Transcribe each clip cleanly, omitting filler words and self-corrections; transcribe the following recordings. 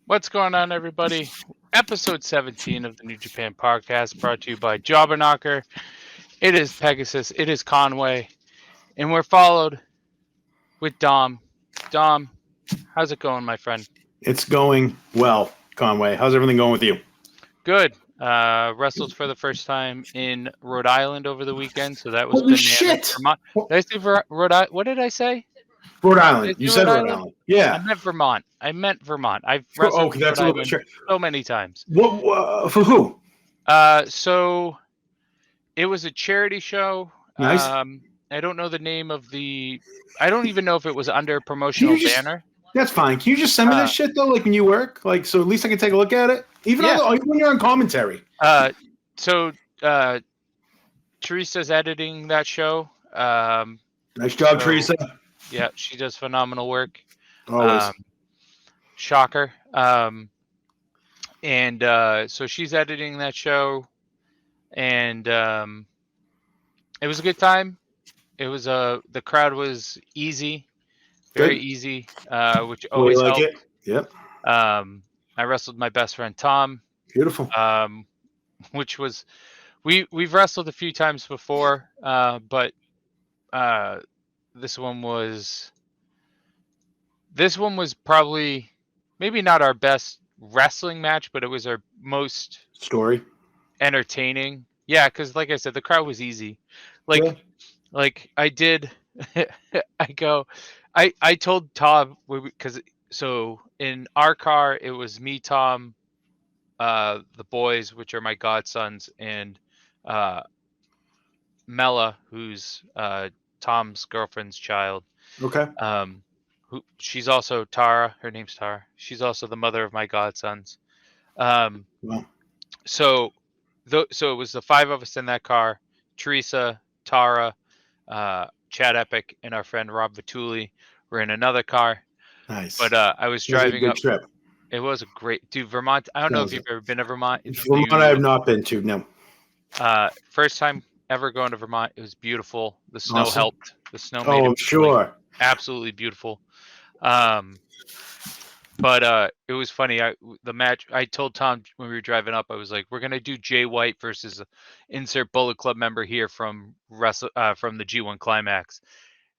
What's going on, everybody? Episode 17 of the New Japan Podcast, brought to you by Jobber Knocker. It is Pegasus, it is Conway, and we're followed with Dom. Dom, how's it going, my friend? It's going well, Conway. How's everything going with you? Good. Wrestled for the first time in Rhode Island over the weekend, so that was Holy bananas. shit! Vermont. Did I say Rhode Island? What did I say? Rhode Island. Did I You say said Rhode Island. I Yeah. meant Vermont. I've wrestled in that's Rhode a little Island bit. so many times. What for who? So it was a charity show. Nice. I don't know the name of the. I don't even know if it was under a promotional banner. That's fine. Can you just send me this shit though, like when you work, like so at least I can take a look at it, even when you're on commentary. So Teresa's editing that show. Nice job, Teresa. Yeah, she does phenomenal work. Always. Shocker. And so she's editing that show, and it was a good time. It was the crowd was easy, very easy, which always helped. It. Yep. I wrestled my best friend Tom. Beautiful. Which was we've wrestled a few times before, but this one was probably maybe not our best wrestling match, but it was our most entertaining. Yeah, because like I said, the crowd was easy. Like I did, I told Tom, because so in our car it was me, Tom, the boys, which are my godsons, and Mela, who's Tom's girlfriend's child. Okay. She's also Tara. Her name's Tara. She's also the mother of my godsons. So it was the five of us in that car: Teresa, Tara, Chad Epic, and our friend Rob Vituli were in another car. Nice. But I was driving up. Trip. It was a great, dude. Vermont. I don't know if you've ever been to Vermont. Vermont, I have not been to. No. First time ever going to Vermont. It was beautiful. The snow helped. The snow made it. I'm sure. Absolutely beautiful. But it was funny. The match. I told Tom when we were driving up, I was like, "We're gonna do Jay White versus insert Bullet Club member here from the G1 Climax."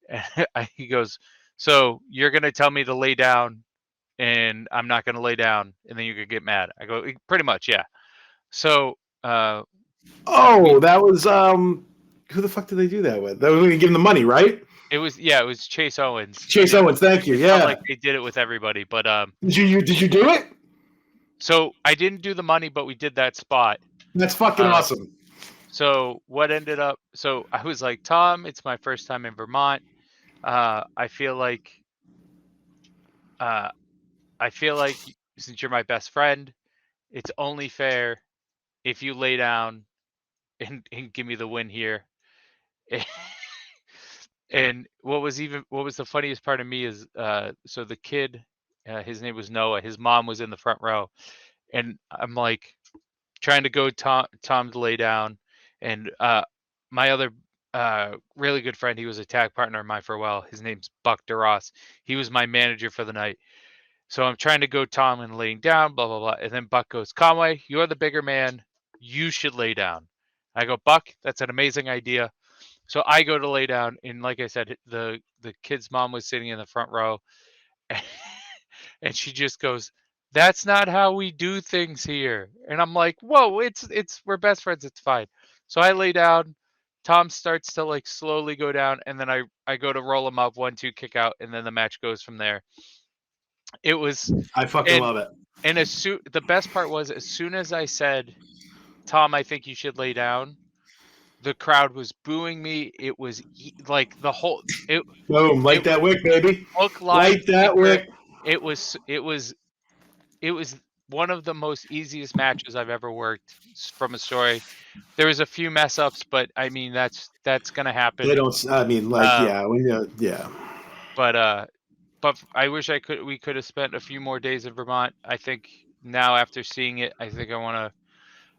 And he goes, "So you're gonna tell me to lay down, and I'm not gonna lay down, and then you could get mad?" I go, "Pretty much, yeah." So. That was who the fuck did they do that with? That was when you give them the money, right? It was Chase Owens. Owens, thank you. Yeah, like they did it with everybody, but did you do it? So I didn't do the money, but we did that spot. That's fucking awesome. So what ended up? So I was like, Tom, it's my first time in Vermont. I feel like since you're my best friend, it's only fair if you lay down and give me the win here. And what was the funniest part of me is so the kid, his name was Noah. His mom was in the front row, and I'm like trying to go Tom to lay down, and my other really good friend, he was a tag partner of mine for a while. His name's Buck DeRoss. He was my manager for the night. So I'm trying to go Tom and laying down, blah blah blah, and then Buck goes, "Conway, you're the bigger man. You should lay down." I go, "Buck, that's an amazing idea." So I go to lay down, and like I said, the kid's mom was sitting in the front row, and she just goes, "That's not how we do things here." And I'm like, "Whoa, it's we're best friends. It's fine." So I lay down. Tom starts to like slowly go down, and then I go to roll him up, 1-2 kick out, and then the match goes from there. It was. I fucking love it. And the best part was, as soon as I said, "Tom, I think you should lay down," the crowd was booing me. It was like the whole. Boom! Light that wick, baby. Light that wick. It was one of the most easiest matches I've ever worked from a story. There was a few mess ups, but I mean that's gonna happen. They don't. I mean, yeah. But I wish we could have spent a few more days in Vermont. I think now after seeing it, I think I want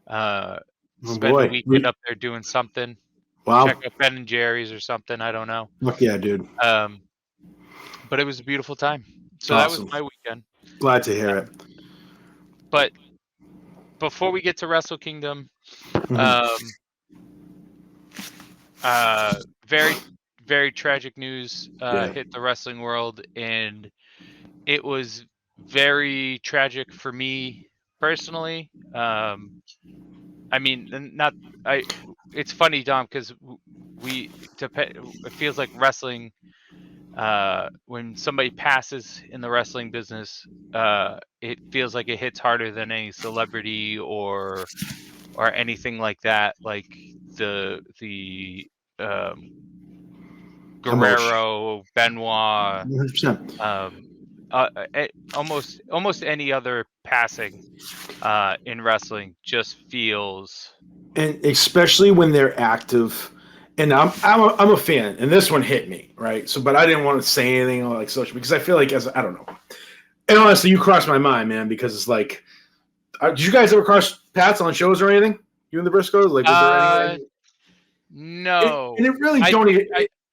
to spend a weekend up there doing something. Wow. Check out Ben and Jerry's or something. I don't know. Fuck yeah, dude. But it was a beautiful time. So That was my weekend. Glad to hear it. but before we get to Wrestle Kingdom, very, very tragic news hit the wrestling world, and it was very tragic for me personally. I mean, it's funny, Dom, because it feels like wrestling. When somebody passes in the wrestling business, it feels like it hits harder than any celebrity or anything like that. Like the Guerrero, Benoit, 100%. almost any other passing in wrestling just feels, and especially when they're active. And I'm a fan, and this one hit me, right? So, but I didn't want to say anything on like social because I feel like I don't know. And honestly, you crossed my mind, man, because it's like, did you guys ever cross paths on shows or anything? You and the Briscoes, like, was there any? No, and it really don't even.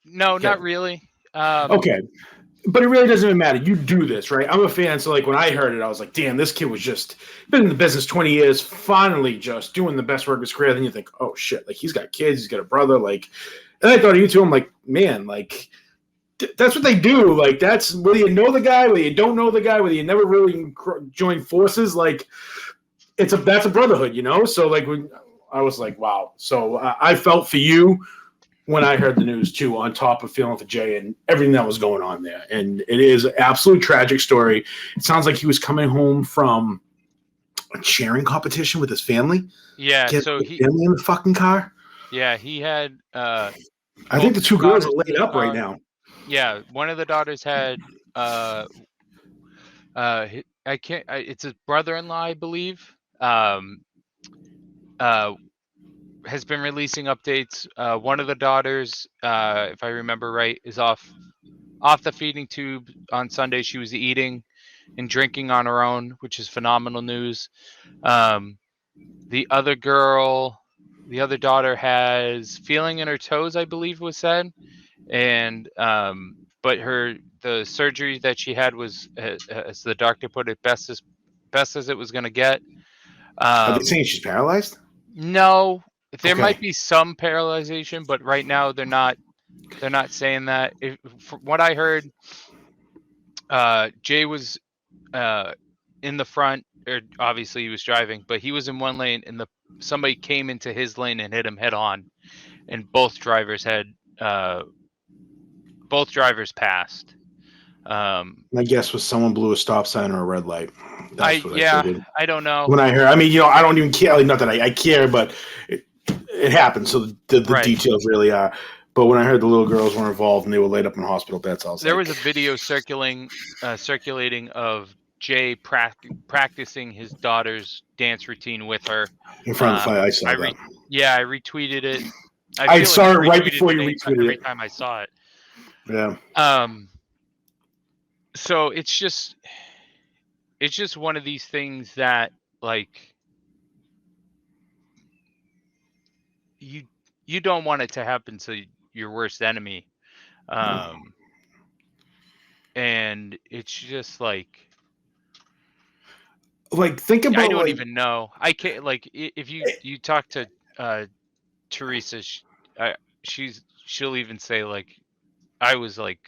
No, okay. Not really. Okay. But it really doesn't even matter. You do this, right? I'm a fan, so like when I heard it, I was like, damn, this kid was just been in the business 20 years, finally just doing the best work of his career. Then you think, oh shit, like he's got kids, he's got a brother, like, and I thought of you two. I'm like, man, like that's what they do. Like that's whether you know the guy, whether you don't know the guy, whether you never really join forces, like that's a brotherhood, you know? So like when I was like, wow. So I felt for you when I heard the news too, on top of feeling for Jay and everything that was going on there. And it is an absolute tragic story. It sounds like he was coming home from a cheering competition with his family. Yeah, so he family in the fucking car. Yeah, he had I think the two girls are laid up right now. Yeah, one of the daughters had it's his brother-in-law, I believe. Has been releasing updates. One of the daughters, if I remember right, is off the feeding tube on Sunday. She was eating and drinking on her own, which is phenomenal news. The other daughter has feeling in her toes, I believe was said, and but the surgery that she had was, as the doctor put it, best as it was going to get. Are they saying she's paralyzed? No. There might be some paralyzation, but right now they're not saying that. From what I heard, Jay was in the front, or obviously he was driving, but he was in one lane, and somebody came into his lane and hit him head on, and both drivers passed. My guess was someone blew a stop sign or a red light. I don't know. When I heard, I mean, I don't even care. Like, not that I care, but it happened. So the details really are. But when I heard the little girls were involved and they were laid up in hospital beds, I was there was a video circulating of Jay practicing his daughter's dance routine with her in front of the fire. I saw that. I retweeted it. I saw it right before you retweeted it. Every time I saw it. Yeah. So it's just one of these things that, like, you don't want it to happen to your worst enemy. And it's just like think about, I don't even know. I can't, like, if you talk to Teresa, she'll even say, like, I was like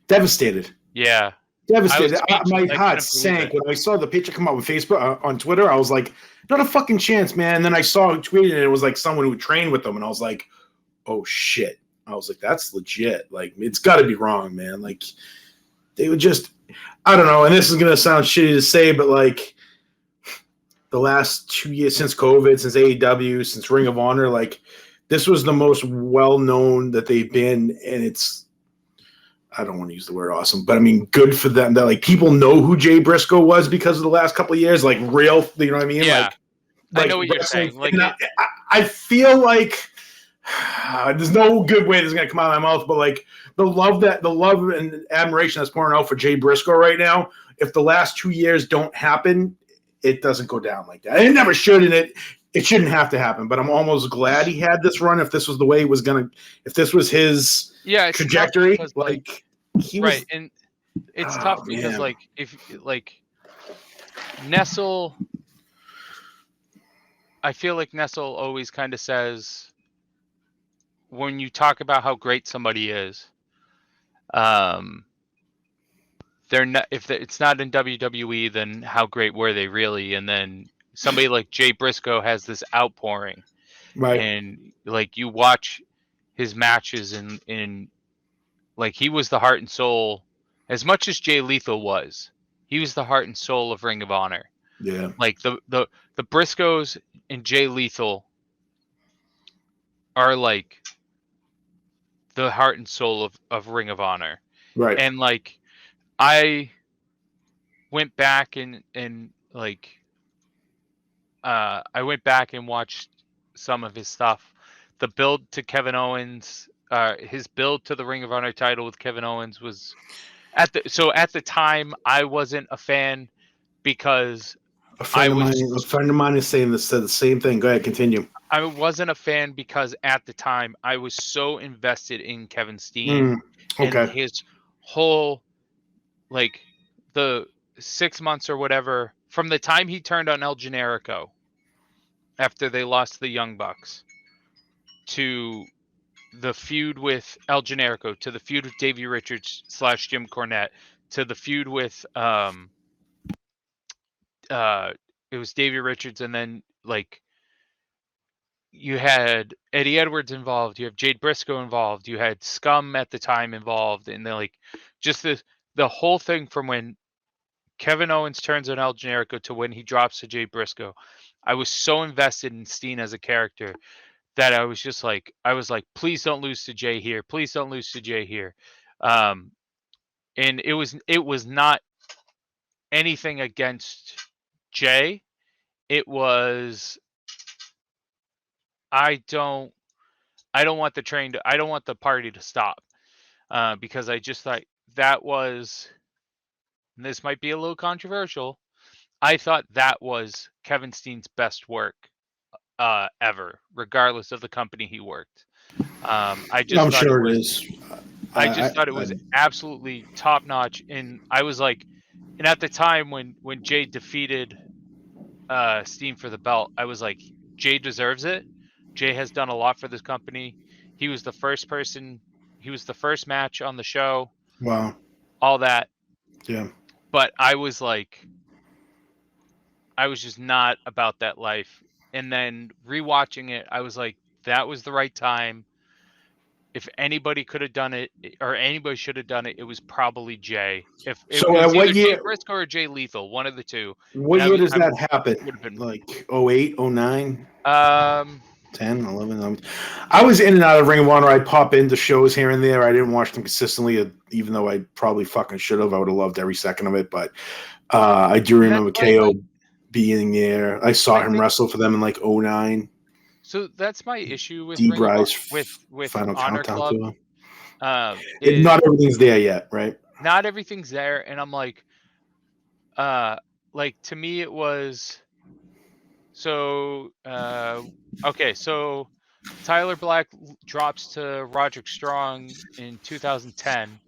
devastated. Yeah. Devastated. My heart sank when I saw the picture come out on Facebook, on Twitter. I was like, not a fucking chance, man. And then I saw it tweeted, and it was like someone who trained with them, and I was like, oh shit. I was like, that's legit. Like, it's got to be wrong, man. Like, they would just, I don't know. And this is gonna sound shitty to say, but like, the last 2 years since COVID, since AEW, since Ring of Honor, like, this was the most well known that they've been, and it's. I don't want to use the word awesome, but I mean, good for them that like people know who Jay Briscoe was because of the last couple of years, like real, you know what I mean? Yeah. Like I know what you're saying. Like, I feel like there's no good way this is going to come out of my mouth, but like the love and admiration that's pouring out for Jay Briscoe right now, if the last 2 years don't happen, it doesn't go down like that. It never should, and it shouldn't have to happen, but I'm almost glad he had this run if this was the way he was going to, if this was his trajectory, because, like he was, and it's tough because, man. Like, if like Nestle, I feel like Nestle always kind of says, when you talk about how great somebody is, they're not, if it's not in WWE, then how great were they really? And then somebody like Jay Briscoe has this outpouring, Right. and like you watch his matches, in like he was the heart and soul, as much as Jay Lethal was. He was the heart and soul of Ring of Honor. Yeah. Like the Briscoes and Jay Lethal are like the heart and soul of Ring of Honor. Right. And like I went back and like I went back and watched some of his stuff. The build to Kevin Owens, his build to the Ring of Honor title with Kevin Owens was at the time I wasn't a fan because A friend of mine is saying said the same thing. Go ahead, continue. I wasn't a fan because at the time I was so invested in Kevin Steen and Okay. his whole, like, the 6 months or whatever from the time he turned on El Generico after they lost the Young Bucks to the feud with El Generico, to the feud with Davey Richards / Jim Cornette, to the feud with it was Davey Richards, and then like you had Eddie Edwards involved, you have Jade Briscoe involved, you had Scum at the time involved, and then like just the whole thing from when Kevin Owens turns on El Generico to when he drops to Jade Briscoe. I was so invested in Steen as a character that I was just like, please don't lose to Jay here. Please don't lose to Jay here. And it was not anything against Jay. It was, I don't want I don't want the party to stop, because I just thought that was, and this might be a little controversial, I thought that was Kevin Steen's best work ever, regardless of the company he worked. I just I'm thought it sure it was is. I just thought it was absolutely top notch. And I was like, and at the time when Jay defeated Steen for the belt, I was like, Jay deserves it. Jay has done a lot for this company. He was the first person. He was the first match on the show. Wow. All that. Yeah. But I was like, I was just not about that life. And then rewatching it, I was like, that was the right time. If anybody could have done it, or anybody should have done it, it was probably Jay. If it So at was what either Jay year? Briscoe or Jay Lethal, one of the two. What And year does I that happen? would have been Like 08, 09? 10, 10, 11. I was in and out of Ring of Honor. I'd pop into shows here and there. I didn't watch them consistently, even though I probably fucking should have. I would have loved every second of it. But I do remember KO being there. I saw him wrestle for them in like 09. So that's my issue with Deep Rise with Final Honor Countdown Club. not everything's there yet, right? Not everything's there, and I'm like to me it was so okay, so Tyler Black drops to Roderick Strong in 2010,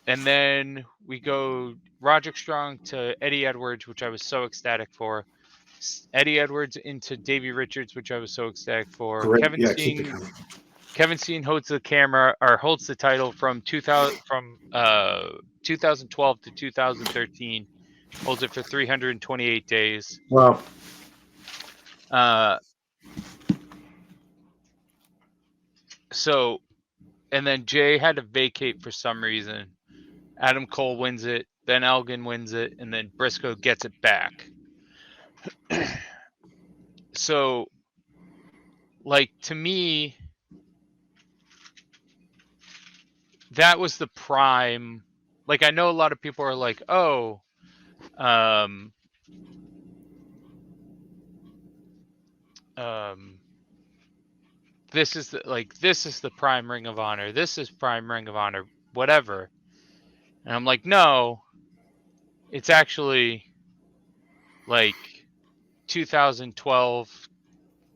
and then we go Roderick Strong to Eddie Edwards, which I was so ecstatic for. Eddie Edwards into Davey Richards, which I was so ecstatic for. Great. Kevin Steen holds the camera, or holds the title from 2012 to 2013. Holds it for 328 days. Wow. So, and then Jay had to vacate for some reason. Adam Cole wins it, then Elgin wins it, and then Briscoe gets it back. So, like, to me, that was the prime. Like, I know a lot of people are like, oh, this is the prime Ring of Honor. This is prime Ring of Honor, whatever. And I'm like, no, it's actually like 2012.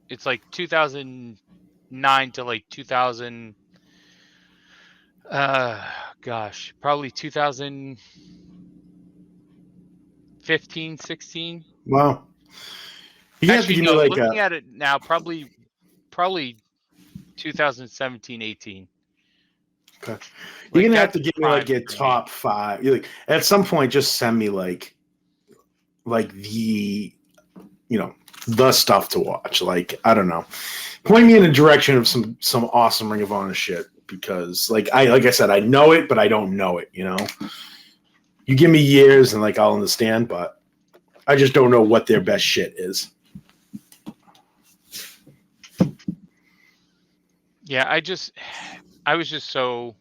It's like 2009 to like 2000. Probably 2013 15, 16. Wow. You have to Actually, give me no. like Looking at it now, probably 2017, 18. okay. You're Like gonna have that's to give me like prime your for me. top 5. You're like at some point, just send me like the the stuff to watch. Like I don't know, point me in the direction of some awesome Ring of Honor shit because like I said, I know it, but I don't know it. You give me years and like I'll understand, but I just don't know what their best shit is. Yeah, I was just so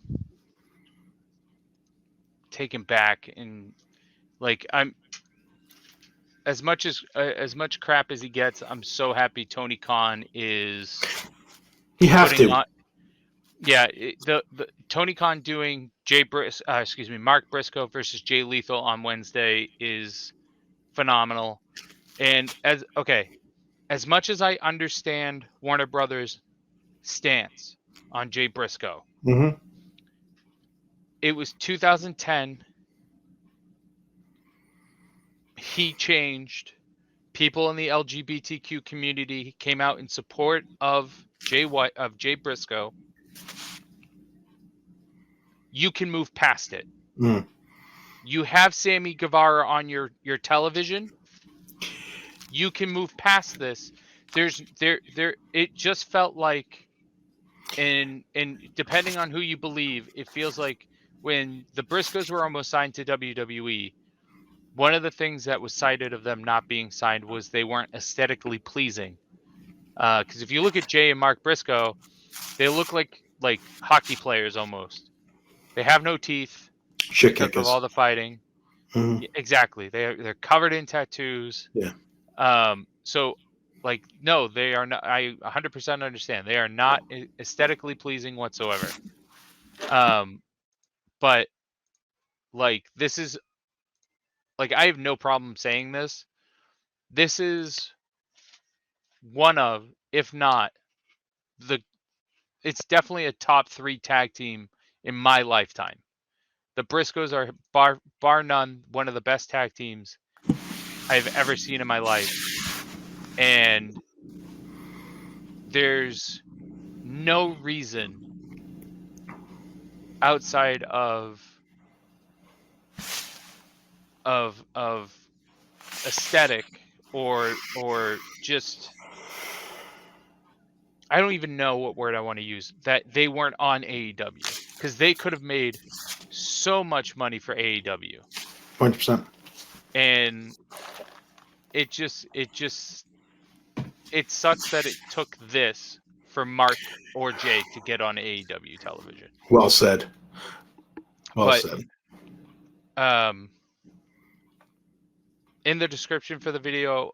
taken back, and like I'm as much crap as he gets, I'm so happy Tony Khan is You have putting to. on. Yeah, the Tony Khan doing Mark Briscoe versus Jay Lethal on Wednesday is phenomenal. And as much as I understand Warner Brothers' stance on Jay Briscoe, Mm-hmm. it was 2010. He changed. People in the LGBTQ community came out in support of Jay Briscoe. You can move past it. Mm. You have Sammy Guevara on your television. You can move past this. It just felt like, and depending on who you believe, it feels like when the Briscoes were almost signed to WWE, one of the things that was cited of them not being signed was they weren't aesthetically pleasing. Because if you look at Jay and Mark Briscoe, they look like hockey players almost. They have no teeth Shit because of kickers. all the fighting. Mm-hmm. Exactly. They're covered in tattoos. Yeah. So like no, they are not. I 100% understand. They are not aesthetically pleasing whatsoever. Um, but like this is like I have no problem saying this. This is one of, if not the, it's definitely a top 3 tag team in my lifetime. The Briscoes are bar none one of the best tag teams I've ever seen in my life. And there's no reason outside of aesthetic or just, I don't even know what word I want to use, that they weren't on AEW, because they could have made so much money for AEW. 100%. And it it sucks that it took this for Mark or Jay to get on AEW television. Well said. Well But said. um in the description for the video,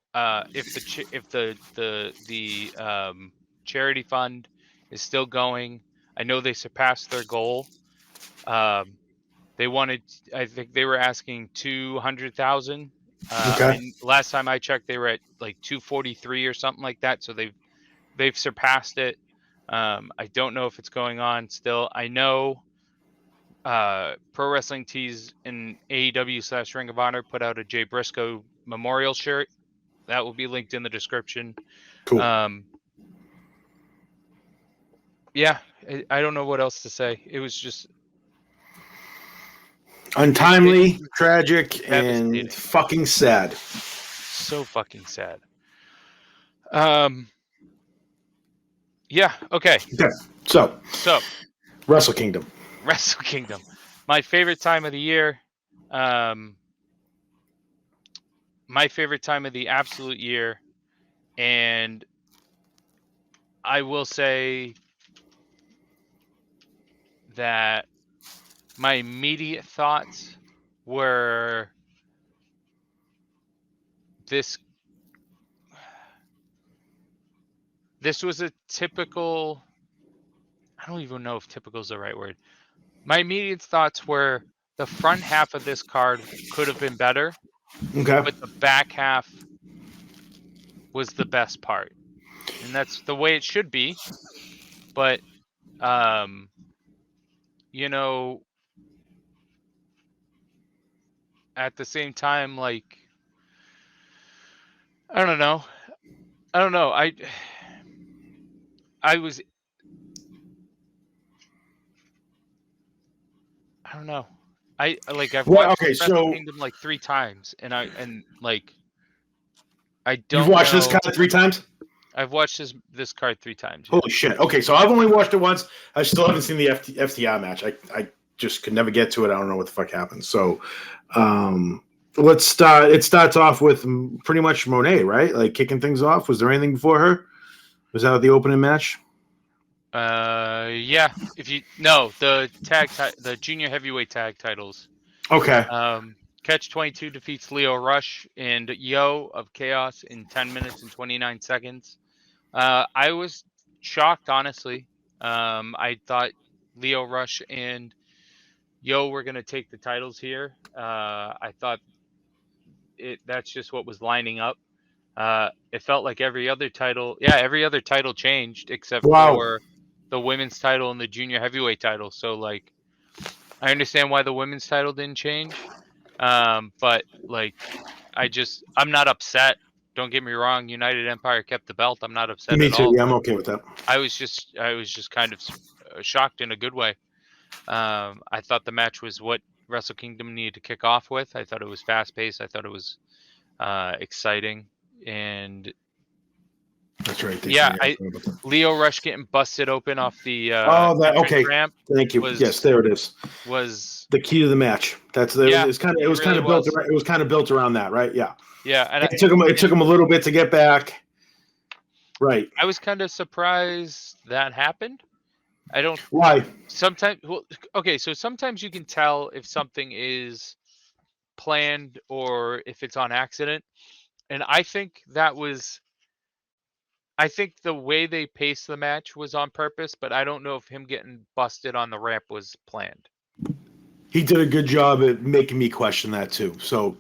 if the charity fund is still going, I know they surpassed their goal. Um, they wanted, I think they were asking 200,000. Okay. And last time I checked, they were at like 243 or something like that. So they've surpassed it. I don't know if it's going on still. I know Pro Wrestling Tees and AEW / Ring of Honor put out a Jay Briscoe memorial shirt. That will be linked in the description. Cool. Yeah, I don't know what else to say. It was just Untimely, tragic, devastating. and fucking sad. So fucking sad. Yeah, okay. Okay. So, Wrestle Kingdom. Wrestle Kingdom. My favorite time of the year. My favorite time of the absolute year. And I will say that my immediate thoughts were this was a typical, I don't even know if typical is the right word. My immediate thoughts were the front half of this card could have been better, Okay. but the back half was the best part. And that's the way it should be. But you know, at the same time, like I don't know. I don't know. I was. I don't know. I've Well, watched okay, Wrestle so Kingdom like 3 times, and I you've don't watched this know. kind of 3 times? I've watched this card 3 times. Yeah. Holy shit. Okay, so I've only watched it once. I still haven't seen the FTR match. I just could never get to it. I don't know what the fuck happened. So let's start. It starts off with pretty much Monet, right? Like kicking things off. Was there anything before her? Was that the opening match? Yeah. The junior heavyweight tag titles. Okay. Catch 22 defeats Leo Rush and Yo of Chaos in 10 minutes and 29 seconds. I was shocked, honestly. I thought Leo Rush and Yo were going to take the titles here. I thought that's just what was lining up. It felt like every other title changed except Wow. for the women's title and the junior heavyweight title. So like, I understand why the women's title didn't change. But like, I'm not upset. Don't get me wrong. United Empire kept the belt. I'm not upset Me at too. all. Yeah, I'm But okay with that. I was just kind of shocked in a good way. I thought the match was what Wrestle Kingdom needed to kick off with. I thought it was fast paced. I thought it was exciting, and That's right. yeah, Leo Rush getting busted open off the entrance ramp. Thank you. Yes, there it is. Was the key to the match. It was kind of built around that, right? Yeah. Yeah, and it took him a little bit to get back. Right. I was kind of surprised that happened. I don't. Why? Sometimes, so sometimes you can tell if something is planned or if it's on accident, and I think the way they paced the match was on purpose, but I don't know if him getting busted on the ramp was planned. He did a good job at making me question that too. So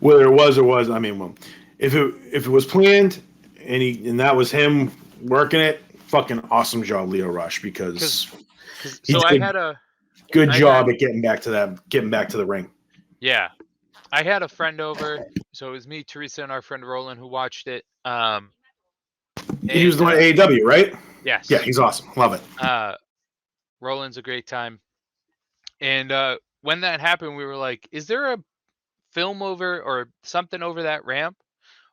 whether it was or was, I mean, well, if it was planned and that was him working it, fucking awesome job, Leo Rush, because I had a good job at getting back to the ring. Yeah, I had a friend over, so it was me, Teresa, and our friend Roland who watched it. He was the one at AEW, right? Yes. Yeah, he's awesome. Love it. Roland's a great time. And when that happened, we were like, is there a film over or something over that ramp?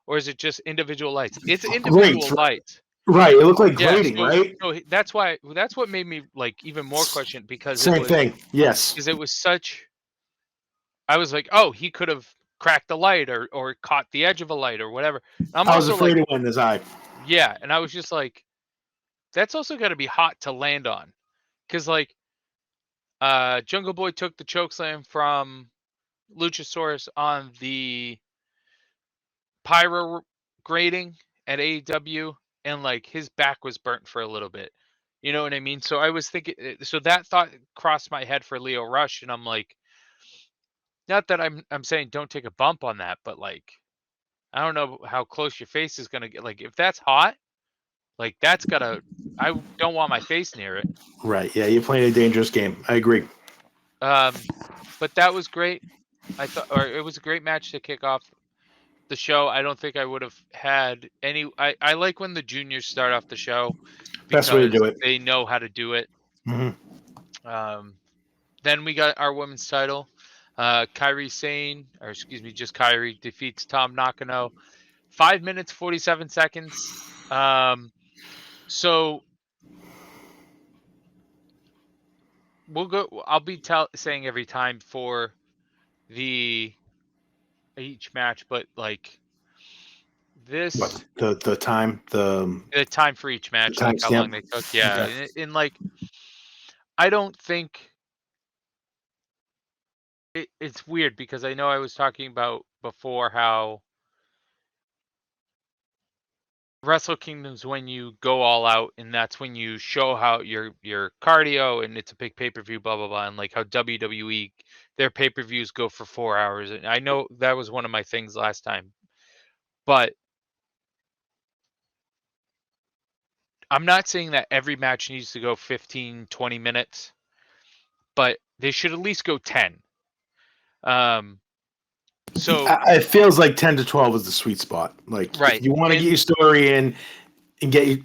Or is it just individual lights? It's individual lights. Right. It looked like grating, right? So that's what made me like even more question, because same thing. Yes. Because it was such. I was like, oh, he could have cracked the light or caught the edge of a light or whatever. I was afraid to win his eye. Yeah, and I was just like, that's also got to be hot to land on, because like, Jungle Boy took the chokeslam from Luchasaurus on the pyro grating at AEW, and like his back was burnt for a little bit. You know what I mean? So I was thinking, so that thought crossed my head for Leo Rush, and I'm like, not that I'm saying don't take a bump on that, but like, I don't know how close your face is gonna get. Like, if that's hot, like that's gotta. I don't want my face near it. Right. Yeah, you're playing a dangerous game. I agree. But that was great. I thought, or it was a great match to kick off the show. I don't think I would have had any. I like when the juniors start off the show. Best way to do it. They know how to do it. Mm-hmm. Then we got our women's title. Kairi Sane, or excuse me, just Kairi, defeats Tom Nakano. 5 minutes 47 seconds. So we'll go. I'll be saying every time for each match, but like this, the time for each match, like how long they took. Yeah, okay. And like, I don't think it's weird, because I know I was talking about before how Wrestle Kingdom's when you go all out, and that's when you show how your cardio, and it's a big pay-per-view, blah blah blah, and like how WWE, their pay-per-views go for 4 hours. And I know that was one of my things last time, but I'm not saying that every match needs to go 15, 20 minutes, but they should at least go 10. So it feels like 10 to 12 is the sweet spot. Like, right. if you want to get your story in and get you,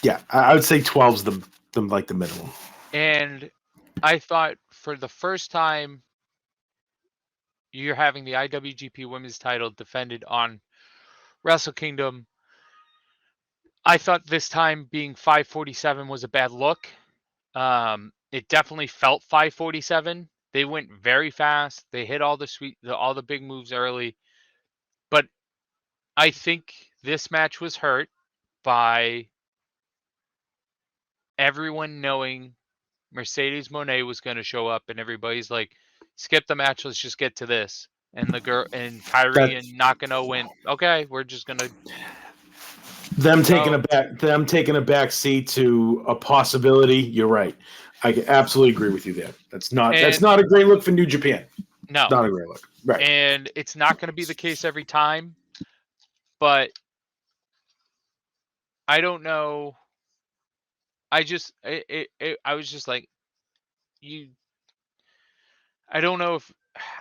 yeah, I would say 12's the like the minimum. And I thought for the first time you're having the IWGP Women's title defended on Wrestle Kingdom. I thought this time being 547 was a bad look. It definitely felt 547. They went very fast. They hit all the big moves early. But I think this match was hurt by everyone knowing Mercedes Moné was going to show up, and everybody's like, skip the match, let's just get to this. And the girl and Kyrie and Nakano went, okay, we're just gonna them taking a back seat to a possibility. You're right. I absolutely agree with you there. That's not a great look for New Japan. No, not a great look. Right. And it's not going to be the case every time, but I don't know. I was just like, I don't know if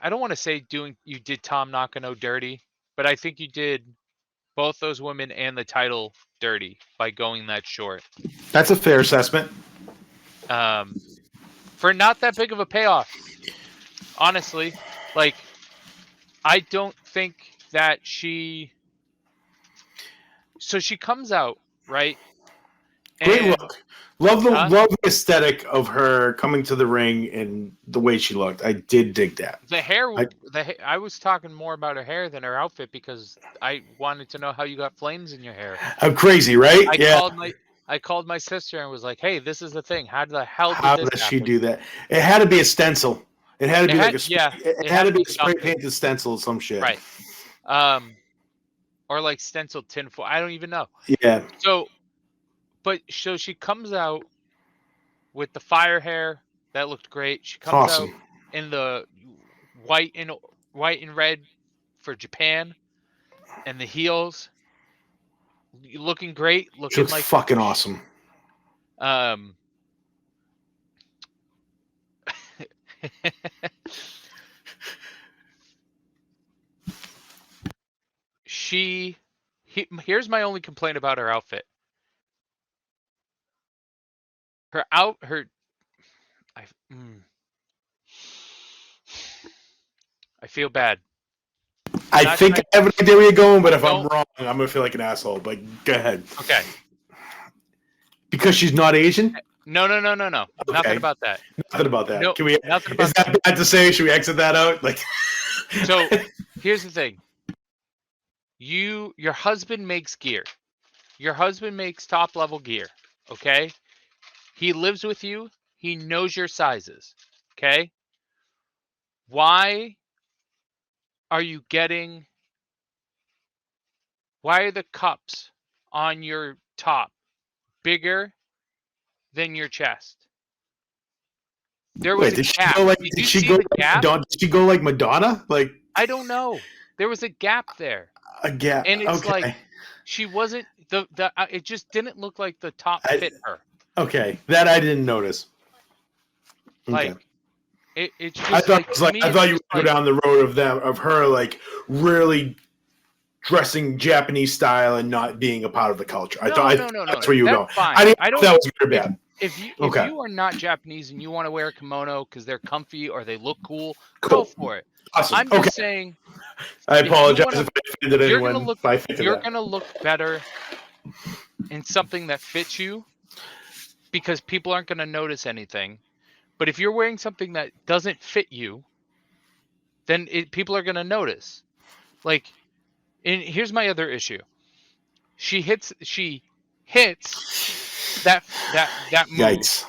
I don't want to say you did Tom Nakano dirty, but I think you did both those women and the title dirty by going that short. That's a fair assessment. For not that big of a payoff, honestly. Like, I don't think that so she comes out, right? Great look. Love the aesthetic of her coming to the ring and the way she looked. I did dig that. The hair, I was talking more about her hair than her outfit because I wanted to know how you got flames in your hair. I'm crazy, right? I called my sister and was like, "Hey, this is the thing. How the hell did how this does happen?" she do that? It had to be a stencil. It had to be it had to be a spray painted stencil or some shit. Right. Or like stenciled tinfoil. I don't even know. Yeah. So she comes out with the fire hair. That looked great. She comes out in the white and red for Japan, and the heels looking great. She looks like fucking awesome. Here's my only complaint about her outfit. I feel bad. I think I have an idea where you're going, but if I'm wrong, I'm gonna feel like an asshole. But go ahead. Okay. Because she's not Asian? No. Okay. Nothing about that. Nothing about that. Nope, nothing about is that bad to say? Should we exit that out? Like. So here's the thing. Your husband makes gear. Your husband makes top level gear. Okay. He lives with you. He knows your sizes. Okay. Why are the cups on your top bigger than your chest? There was a gap. Did she go like Madonna? Like, I don't know. There was a gap there. A gap. And it's like she wasn't it just didn't look like the top fit her. Okay. That I didn't notice. Okay. Like it's just I thought you would go down the road of her like really dressing Japanese style and not being a part of the culture. I thought that's where you were going. Fine. I didn't know if that was good or bad. If you are not Japanese and you want to wear a kimono because they're comfy or they look cool, go for it. Awesome. I'm just saying. I apologize if I offended anyone. You're going to look better in something that fits you because people aren't going to notice anything. But if you're wearing something that doesn't fit you, then people are going to notice. Like, and here's my other issue. She hits that move. Yikes!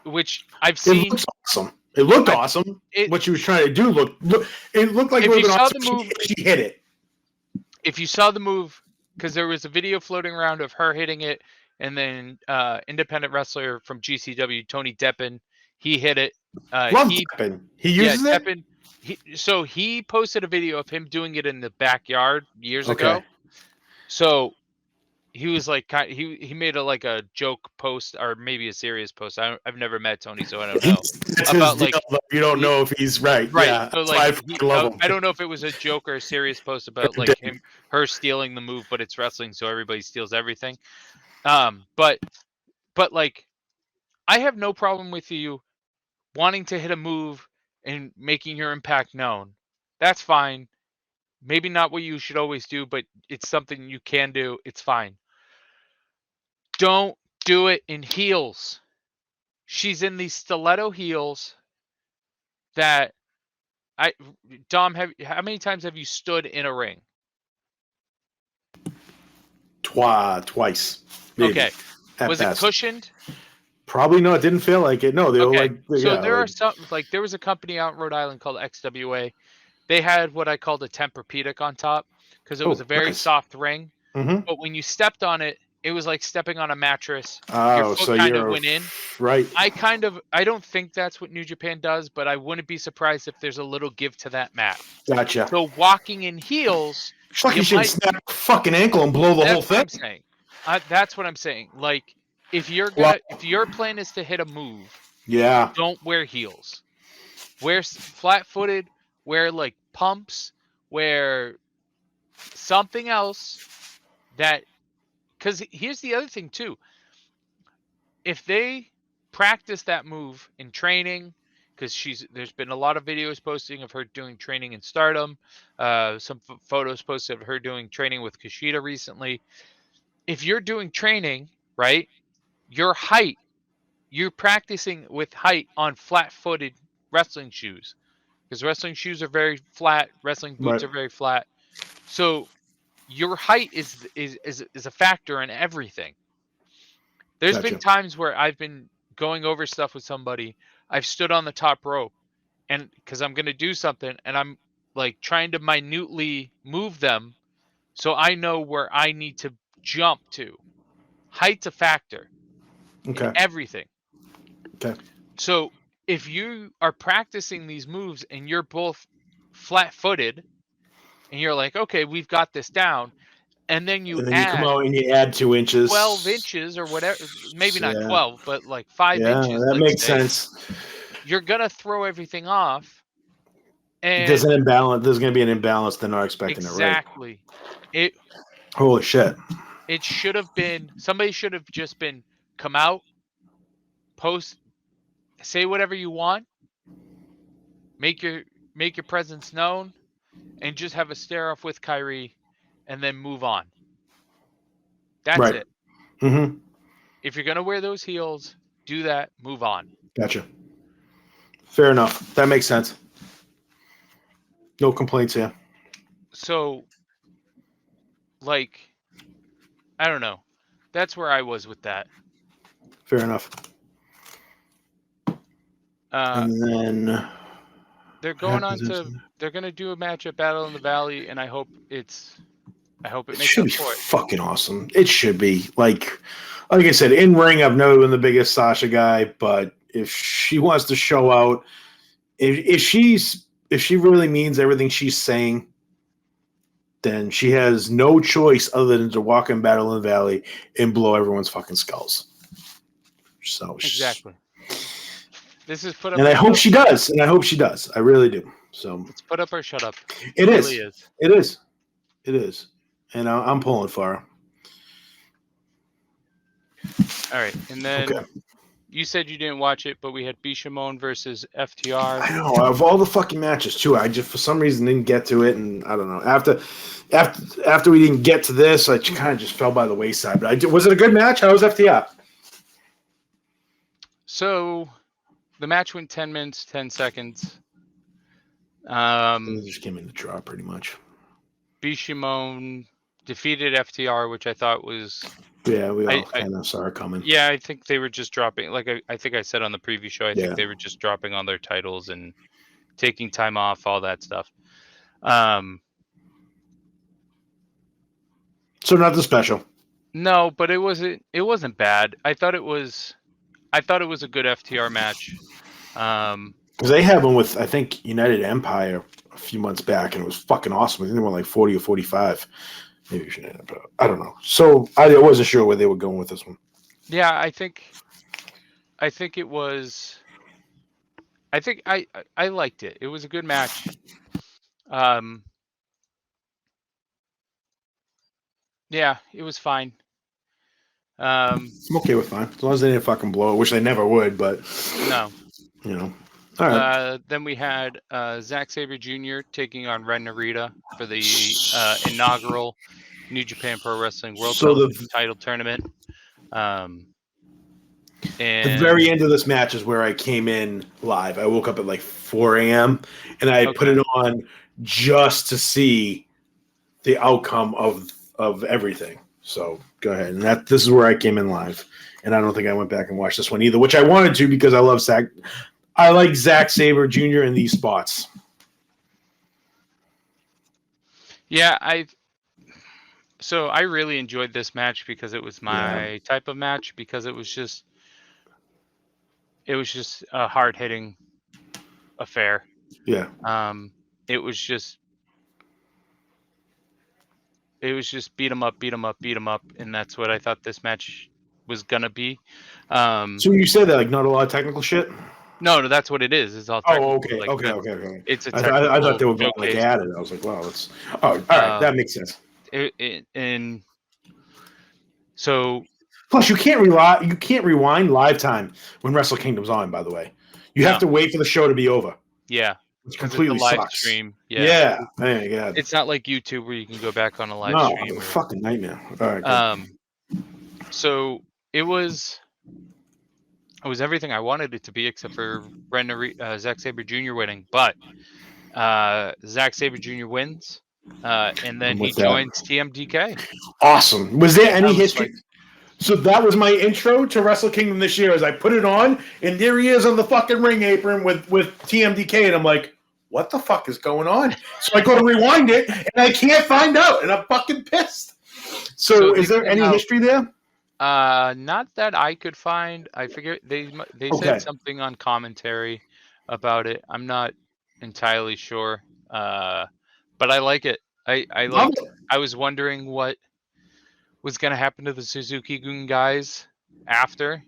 Which I've seen. It looks awesome. It looked awesome. What she was trying to do it looked like it would have been awesome if she hit it. If you saw the move, because there was a video floating around of her hitting it, and then independent wrestler from GCW, Tony Deppen, he hit it. Deppen. He uses it? Deppen, he posted a video of him doing it in the backyard years ago. So he was like he made a joke post or maybe a serious post. I've never met Tony, so I don't know That's about his deal, though. You don't know if he's right. right. Yeah, So that's why I like fucking love him. I don't know if it was a joke or a serious post about like her stealing the move, but it's wrestling, so everybody steals everything. But like I have no problem with you wanting to hit a move and making your impact known. That's fine. Maybe not what you should always do, but it's something you can do. It's fine. Don't do it in heels. She's in these stiletto heels that Dom, how many times have you stood in a ring? Twice. Maybe. Okay. Was it cushioned? Probably no. It didn't feel like it. No, they were like. So there are some like there was a company out in Rhode Island called XWA. They had what I called a Tempur-Pedic on top because it was a very soft ring. Mm-hmm. But when you stepped on it, it was like stepping on a mattress. Oh, your foot kind of went in. Right. I don't think that's what New Japan does, but I wouldn't be surprised if there's a little give to that mat. Gotcha. So walking in heels, you should snap a fucking ankle and blow the whole thing. That's what I'm saying. That's what I'm saying. Like if your plan is to hit a move, don't wear heels. Wear flat-footed. Wear like pumps. Wear something else that. Because here's the other thing too. If they practice that move in training, because there's been a lot of videos posting of her doing training in Stardom, some photos posted of her doing training with Kushida recently. If you're doing training, right, your height, you're practicing with height on flat-footed wrestling shoes, because wrestling shoes are very flat, wrestling boots are very flat. So your height is a factor in everything. There's been times where I've been going over stuff with somebody. I've stood on the top rope, and because I'm going to do something, and I'm like trying to minutely move them, so I know where I need to jump to. Height's a factor in everything. Okay. So if you are practicing these moves and you're both flat-footed, and you're like, okay, we've got this down. And then you come out and you add 2 inches. 12 inches or whatever. Maybe not 12, but like 5 inches. That makes sense. You're going to throw everything off. And there's going to be an imbalance. They're not expecting it, right? Exactly. Holy shit. It should have been, somebody should have just been, come out, post, say whatever you want, make your presence known, and just have a stare off with Kyrie, and then move on. That's it. Mm-hmm. If you're going to wear those heels, do that, move on. Gotcha. Fair enough. That makes sense. No complaints here. So, like, I don't know. That's where I was with that. Fair enough. And then they're going on to. They're going to do a match at Battle in the Valley, and I hope it makes up for it. Fucking awesome. It should be. Like I said, in ring, I've never been the biggest Sasha guy, but if she wants to show out, if she really means everything she's saying, then she has no choice other than to walk in Battle in the Valley and blow everyone's fucking skulls. So exactly. This is put up. And I hope she does. I really do. So it's put up or shut up. It really is. It is. And I'm pulling for her. All right. And then you said you didn't watch it, but we had Bishamon versus FTR. I know. Of all the fucking matches, too, I just, for some reason, didn't get to it. And I don't know. After we didn't get to this, I kind of just fell by the wayside. But was it a good match? How was FTR? So the match went 10 minutes, 10 seconds. It just came in the draw, pretty much. Bishamon defeated FTR, which I thought was... Yeah, we all kind of saw it coming. Yeah, I think they were just dropping... Like I think I said on the preview show, I think they were just dropping on their titles and taking time off, all that stuff. So nothing special. No, but it wasn't bad. I thought it was a good FTR match. Because they had one with, I think, United Empire a few months back, and it was fucking awesome. I think they were like 40 or 45. Maybe you should end up. I don't know. So I wasn't sure where they were going with this one. Yeah, I think it was. I think I liked it. It was a good match. Yeah, it was fine. I'm okay with fine as long as they didn't fucking blow it, which they never would. But No. All right. Then we had Zack Sabre Jr. taking on Ren Narita for the inaugural New Japan Pro Wrestling World Title Tournament. The very end of this match is where I came in live. I woke up at like 4 a.m. and I put it on just to see the outcome of everything. So go ahead. And this is where I came in live. And I don't think I went back and watched this one either, which I wanted to because I love Zack. I like Zack Sabre Jr. in these spots. Yeah, I really enjoyed this match because it was my type of match, because it was just a hard-hitting affair. Yeah. It was just beat 'em up, and that's what I thought this match was gonna be. So you said that, like, not a lot of technical shit? No, that's what it is. It's all technical. Okay. Like, Okay. It's a I thought they were going showcase. like at it. I was like, wow, that's all right. That makes sense. And so, plus, you can't rewind live time when Wrestle Kingdom's on. By the way, you have to wait for the show to be over. Yeah, which completely live sucks. Stream. Yeah. Hey, God. It's not like YouTube where you can go back on a live stream. No, fucking nightmare. All right. So it was everything I wanted it to be, except for Zack Sabre Jr. winning. But Zack Sabre Jr. wins, and then he joins TMDK. Awesome. Was there any history? So that was my intro to Wrestle Kingdom this year. As I put it on, and there he is on the fucking ring apron with TMDK, and I'm like, what the fuck is going on? So I go to rewind it, and I can't find out, and I'm fucking pissed. So is there any history there? Not that I could find. I figure they said something on commentary about it. I'm not entirely sure. But I like it. I was wondering what was going to happen to the Suzuki-gun guys after.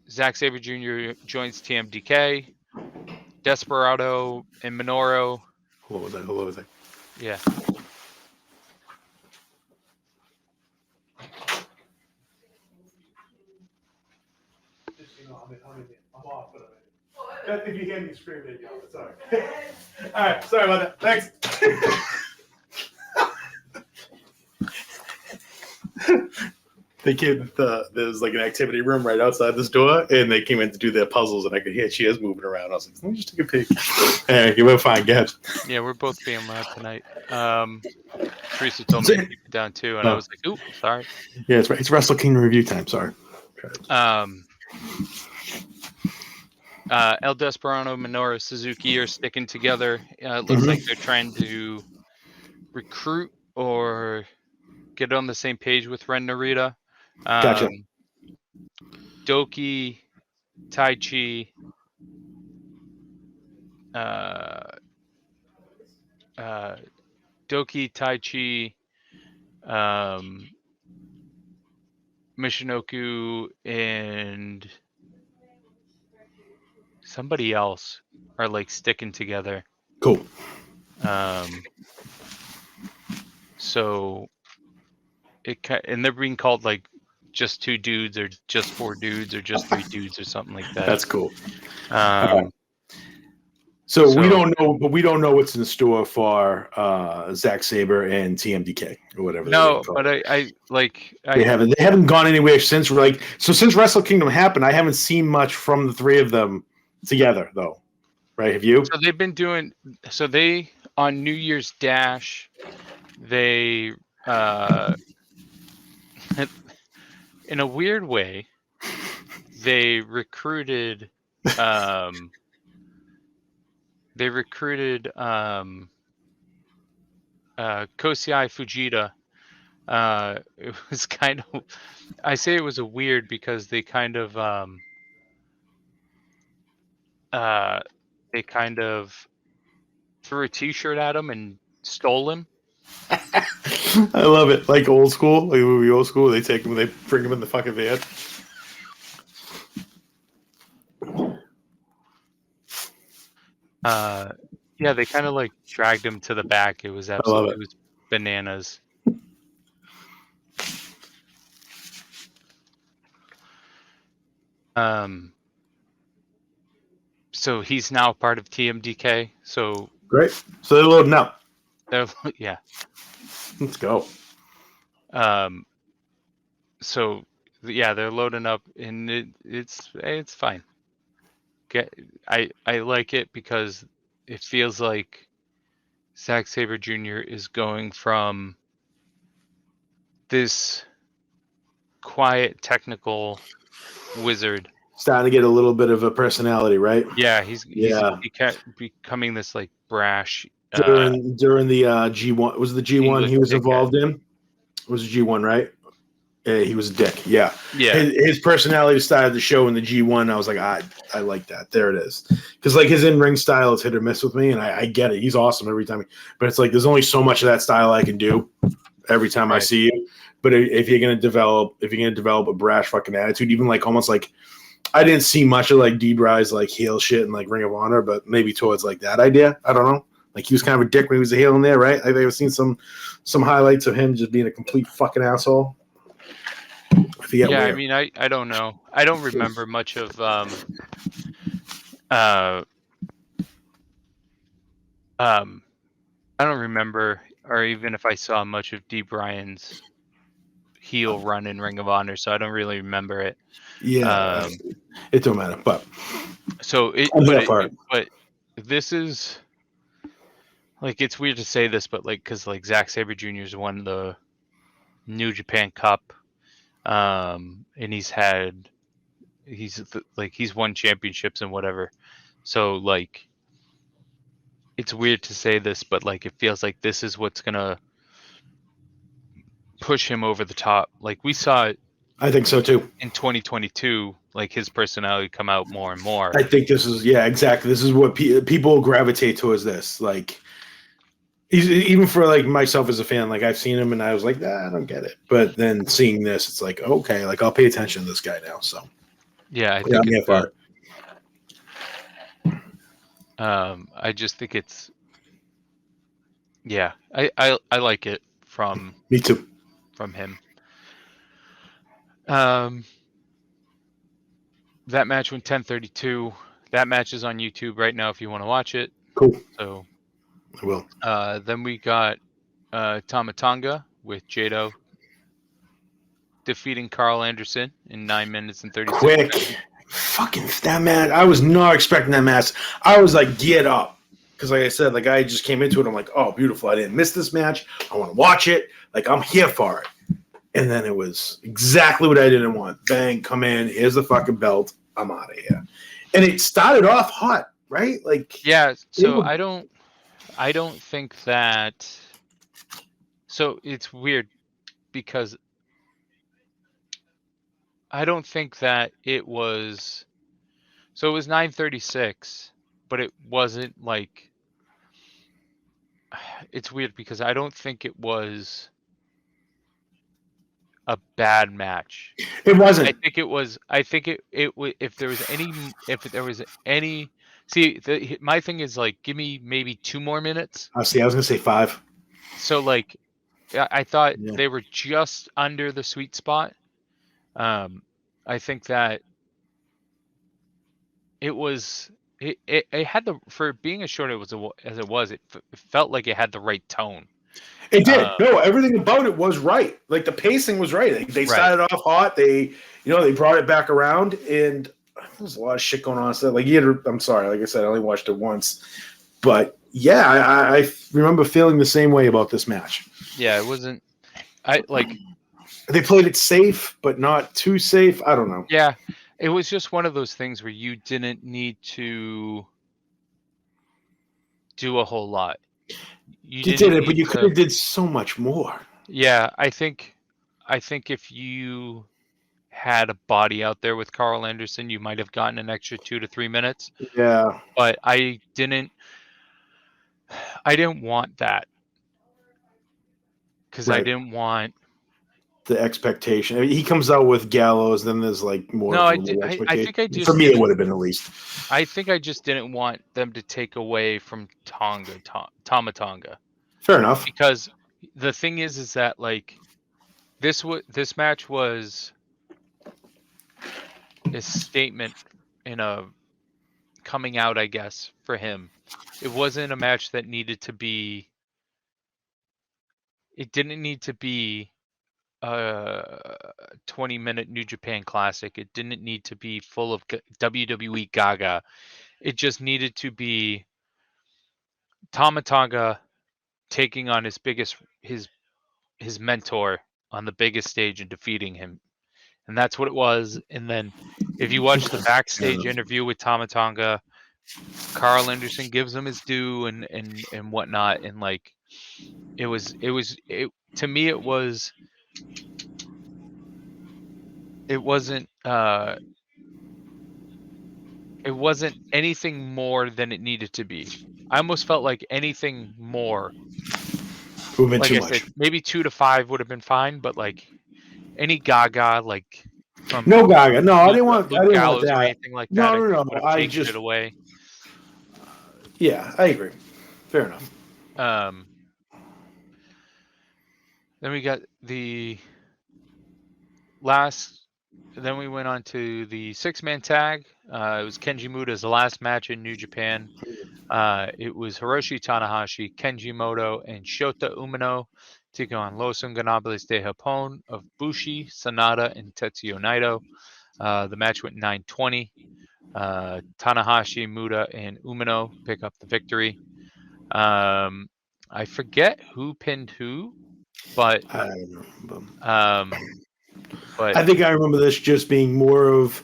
Zack Sabre Jr. joins TMDK. Desperado and Minoru. What was that? Yeah. I'm off, but if you hear me screaming, it's all right. All right, sorry about that. Thanks. They came. There's like an activity room right outside this door, and they came in to do their puzzles, and I could hear chairs moving around. I was like, "Let me just take a peek." Hey, you were fine, Gabs. Yeah, we're both being loud tonight. Teresa told me to keep it down too, and I was like, "Ooh, sorry." Yeah, it's right. It's Wrestle Kingdom review time. Sorry. El Desperado, Minoru Suzuki are sticking together. It looks like they're trying to recruit or get on the same page with Ren Narita. Gotcha. Doki, Taichi, Michinoku, and somebody else are like sticking together. Cool. So and they're being called like just 2 dudes or just 4 dudes or just 3 dudes or something like that. That's cool. So we don't know, but we don't know what's in store for Zack Sabre and TMDK or whatever. No, but I they haven't gone anywhere since since Wrestle Kingdom happened. I haven't seen much from the 3 of them together though. Right? Have you? So they've been doing. So they on New Year's Dash, they in a weird way, they recruited. Kosei Fujita. It was kind of. I say it was a weird because they kind of threw a T-shirt at him and stole him. I love it. Like old school, like movie old school. They take him, they bring him in the fucking van. Yeah, they kind of like dragged him to the back. It was absolutely, it was bananas. So he's now part of TMDK. So great. So they're loading up. Yeah. Let's go. So yeah, they're loading up, and it's fine. I like it because it feels like Zack Sabre Jr. is going from this quiet technical wizard, starting to get a little bit of a personality, right? Yeah, he's becoming this like brash. During the G1, was the G1 English he was dickhead. involved in? It was G1, right? He was a dick. Yeah. Yeah. His personality started to show in the G1. I was like, I like that. There it is. Because like his in-ring style is hit or miss with me, and I get it. He's awesome every time. But it's like there's only so much of that style I can do every time I see you. But if you're gonna develop a brash fucking attitude, even like almost like I didn't see much of like D-Bry's like heel shit and like Ring of Honor, but maybe towards like that idea. I don't know. Like he was kind of a dick when he was a heel in there, right? I've ever seen some highlights of him just being a complete fucking asshole. Yeah, where. I mean, I don't know. I don't remember much of I don't remember, or even if I saw much of D. Bryan's heel run in Ring of Honor, so I don't really remember it. Yeah, it don't matter. But so but this is like, it's weird to say this, but like, because like Zack Sabre Jr.'s won the New Japan Cup, and he's won championships and whatever. So like, it's weird to say this, but like, it feels like this is what's gonna push him over the top. Like we saw it. I think so too. In 2022, like his personality come out more and more. I think this is exactly. This is what people gravitate towards. This like. Even for like myself as a fan, like I've seen him and I was like, I don't get it. But then seeing this, it's like, okay, like I'll pay attention to this guy now. So yeah, I think I'm here for it. I just think it's I like it from me too. From him. That match went 10:32. That match is on YouTube right now if you want to watch it. Cool. So I will. Then we got Tama Tonga with Jado defeating Carl Anderson in 9 minutes and 36 seconds. Quick. Fucking that match. I was not expecting that match. I was like, get up. Because like I said, like I just came into it. I'm like, oh, beautiful. I didn't miss this match. I want to watch it. Like I'm here for it. And then it was exactly what I didn't want. Bang, come in. Here's the fucking belt. I'm out of here. And it started off hot, right? Like yeah. So I don't think that. So it's weird because I don't think that it was. So it was 9:36, but it wasn't like. It's weird because I don't think it was a bad match. It wasn't. I think it was. I think it if there was any. See, my thing is like, give me maybe 2 more minutes. I was gonna say 5. So like, I thought they were just under the sweet spot. I think that it was. It had the, for being as short as it was, it felt like it had the right tone. It did. No, everything about it was right. Like the pacing was right. They started off hot. They brought it back around, and there's a lot of shit going on. So like, I'm sorry. Like I said, I only watched it once, but yeah, I remember feeling the same way about this match. Yeah, it wasn't. They played it safe, but not too safe. I don't know. Yeah, it was just one of those things where you didn't need to do a whole lot. You did it, but you could have did so much more. Yeah, I think if you had a body out there with Carl Anderson, you might have gotten an extra 2 to 3 minutes. Yeah. But I didn't want that. because I didn't want the expectation. I mean, he comes out with Gallows, then there's like more no, of I a did. little I expectation. think I For just me, it didn't. would have been at least. I think I just didn't want them to take away from Tama Tonga. Fair enough. Because the thing is that like this match was a statement in a coming out, I guess, for him. It wasn't a match that needed to be. It didn't need to be a 20-minute New Japan Classic. It didn't need to be full of WWE Gaga. It just needed to be Tama Tonga taking on his mentor on the biggest stage and defeating him. And that's what it was. And then if you watch the backstage interview with Tama Tonga, Carl Anderson gives him his due and whatnot. And like it to me it wasn't anything more than it needed to be. I almost felt like anything more, Moving like too I much. said, maybe 2 to 5 would have been fine, but like any Gaga like from No Gaga. No, I Luke, didn't want. I Luke didn't want Gallows or that. anything like that, No, I no, think no. would have I taken just. it away. Yeah, I agree. Fair enough. Then we got the last. Then we went on to the 6-man tag. It was Kenji Muta's last match in New Japan. It was Hiroshi Tanahashi, Kenji Moto, and Shota Umino taking on Los Ingobernables de Japón of Bushi, Sanada, and Tetsuya Naito. The match went 9:20. Tanahashi, Muta, and Umino pick up the victory. I forget who pinned who, but I don't know. but I think I remember this just being more of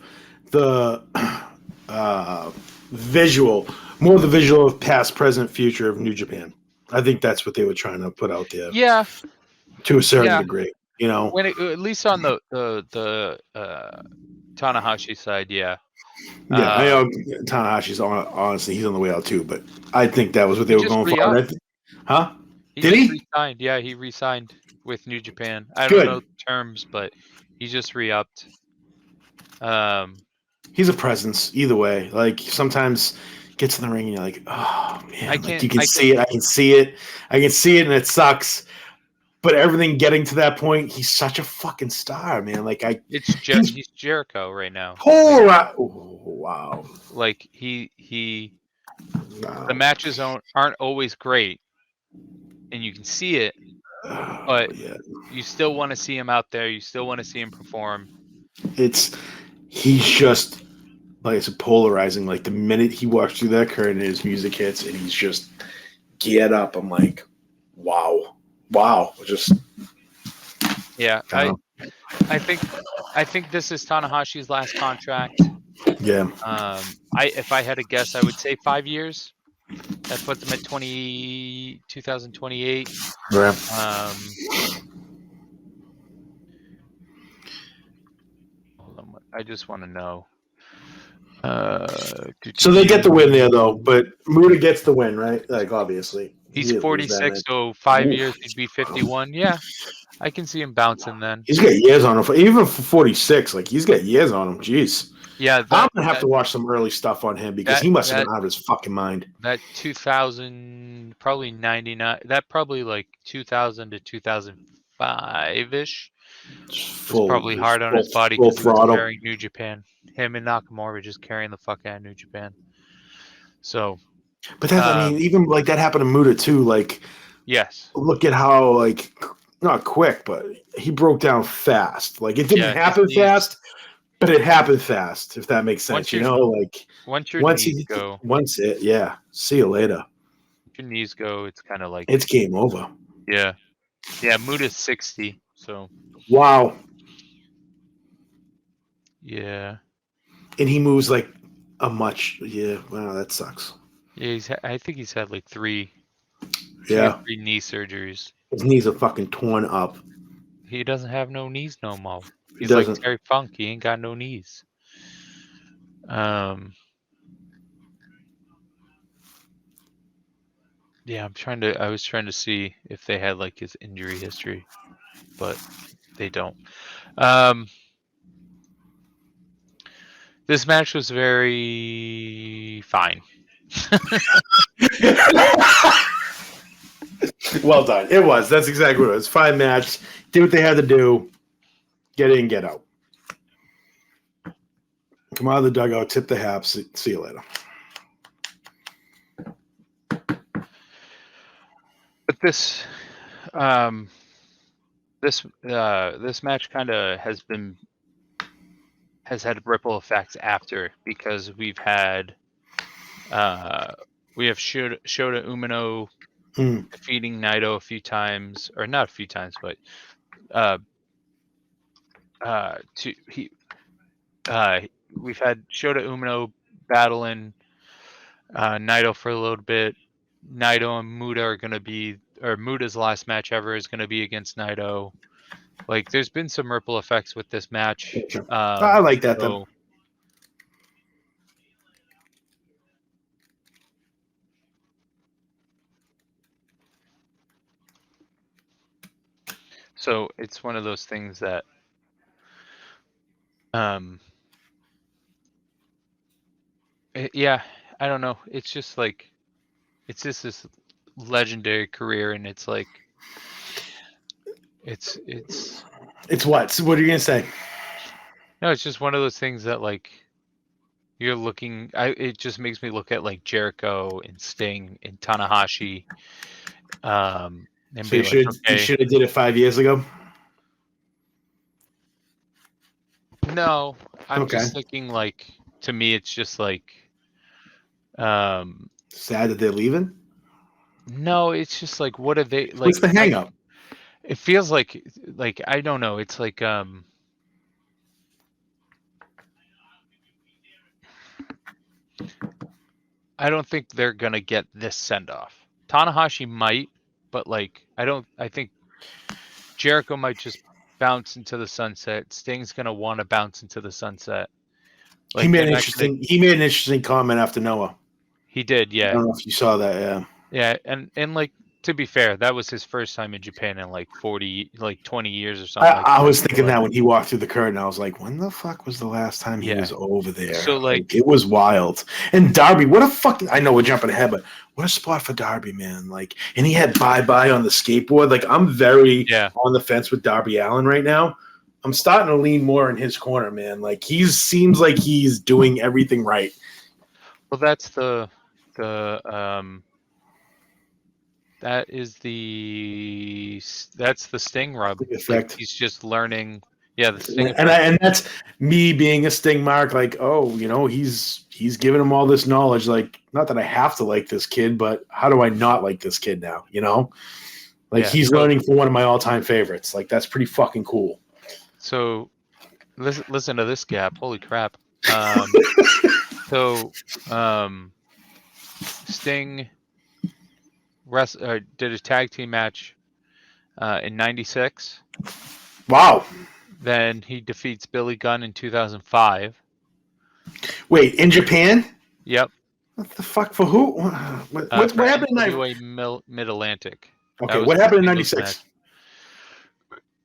the visual, more the visual of past, present, future of New Japan. I think that's what they were trying to put out there yeah, to a certain degree. You know, when at least on the Tanahashi side, yeah. Yeah, I know Tanahashi's honestly he's on the way out too, but I think that was what they He were just going for. re-upped. Huh? He Did just he? re-signed. Yeah, he re-signed with New Japan. I don't Good. know the terms, but he just re-upped. He's a presence either way. Like sometimes gets in the ring and you're like, oh man, like you can see it. I can see it. I can see it, and it sucks. But everything getting to that point, he's such a fucking star, man. Like he's Jericho right now. Wow. Like the matches aren't always great, and you can see it, but you still want to see him out there. You still want to see him perform. He's just like it's polarizing. Like the minute he walks through that curtain, his music hits, and he's just get up. I'm like, wow. Just yeah. I think this is Tanahashi's last contract. Yeah. If I had to guess, I would say 5 years. That puts him at 2028. Right. Hold on, I just want to know. So they get the win there, though. But Muta gets the win, right? Like obviously, he's 46, so 5 years he'd be 51. Yeah, I can see him bouncing then. He's got years on him, even for 46. Like he's got years on him. Jeez. Yeah, I'm gonna have to watch some early stuff on him because he must have been out of his fucking mind. That 2000, probably 99. That probably like 2000 to 2005 ish. It's probably hard on his body because he was carrying New Japan. Him and Nakamura were just carrying the fuck out of New Japan. So, but that I mean, even like that happened to Muta too. Like, yes, look at how like not quick, but he broke down fast. Like it didn't happen fast. But it happened fast, if that makes sense. Like once your knees go, see you later. If your knees go, it's kind of like it's game over. Yeah, Muta's 60, so wow. Yeah, and he moves like a much. Yeah, wow, that sucks. Yeah, I think he's had like three knee surgeries. His knees are fucking torn up. He doesn't have no knees no more. He's like Terry Funk. He ain't got no knees. Yeah, I was trying to see if they had like his injury history, but they don't. This match was very fine. Well done. It was. That's exactly what it was. Fine match. Did what they had to do. Get in, get out. Come out of the dugout, tip the hat. See you later. But this match kind of has had ripple effects after, because we have Shota Umino defeating Naito a few times, or not a few times, but we've had Shota Umino battling Naito for a little bit. Naito and Muta are going to be, or Muta's last match ever is going to be against Naito. Like, there's been some ripple effects with this match. I like that, though. So it's one of those things that yeah, I don't know. It's just like, it's just this legendary career, and it's like, it's what? So what are you gonna say? No, it's just one of those things that, like, you're looking. It just makes me look at like Jericho and Sting and Tanahashi. And so you should have did it 5 years ago. No, I'm just thinking, like, to me, it's just like, sad that they're leaving. No, it's just like, what are they like? What's the hang up? It feels like I don't know. It's like I don't think they're gonna get this send off. Tanahashi might, but like, I think Jericho might just bounce into the sunset. Sting's gonna want to bounce into the sunset. Like, he made an interesting comment after Noah. He did, yeah. I don't know if you saw that, yeah. Yeah, and like, to be fair, that was his first time in Japan in like 20 years or something. I was thinking that when he walked through the curtain, I was like, when the fuck was the last time he was over there? So like, it was wild. And Darby, what a fucking, I know we're jumping ahead, but what a spot for Darby, man. Like, and he had bye-bye on the skateboard. Like, I'm very on the fence with Darby Allin right now. I'm starting to lean more in his corner, man. Like, seems like he's doing everything right. Well, that's the Sting rub. Effect. Like, he's just learning. Yeah, the Sting. And that's me being a Sting mark. Like, oh, he's giving him all this knowledge. Like, not that I have to like this kid, but how do I not like this kid now? Like, he's learning from one of my all-time favorites. Like, that's pretty fucking cool. So, listen to this gap. Holy crap! Sting did a tag team match in '96. Wow. Then he defeats Billy Gunn in 2005. Wait, in Japan? Yep. What the fuck, for who? What happened in NWA Mid-Atlantic? Okay, what happened in '96?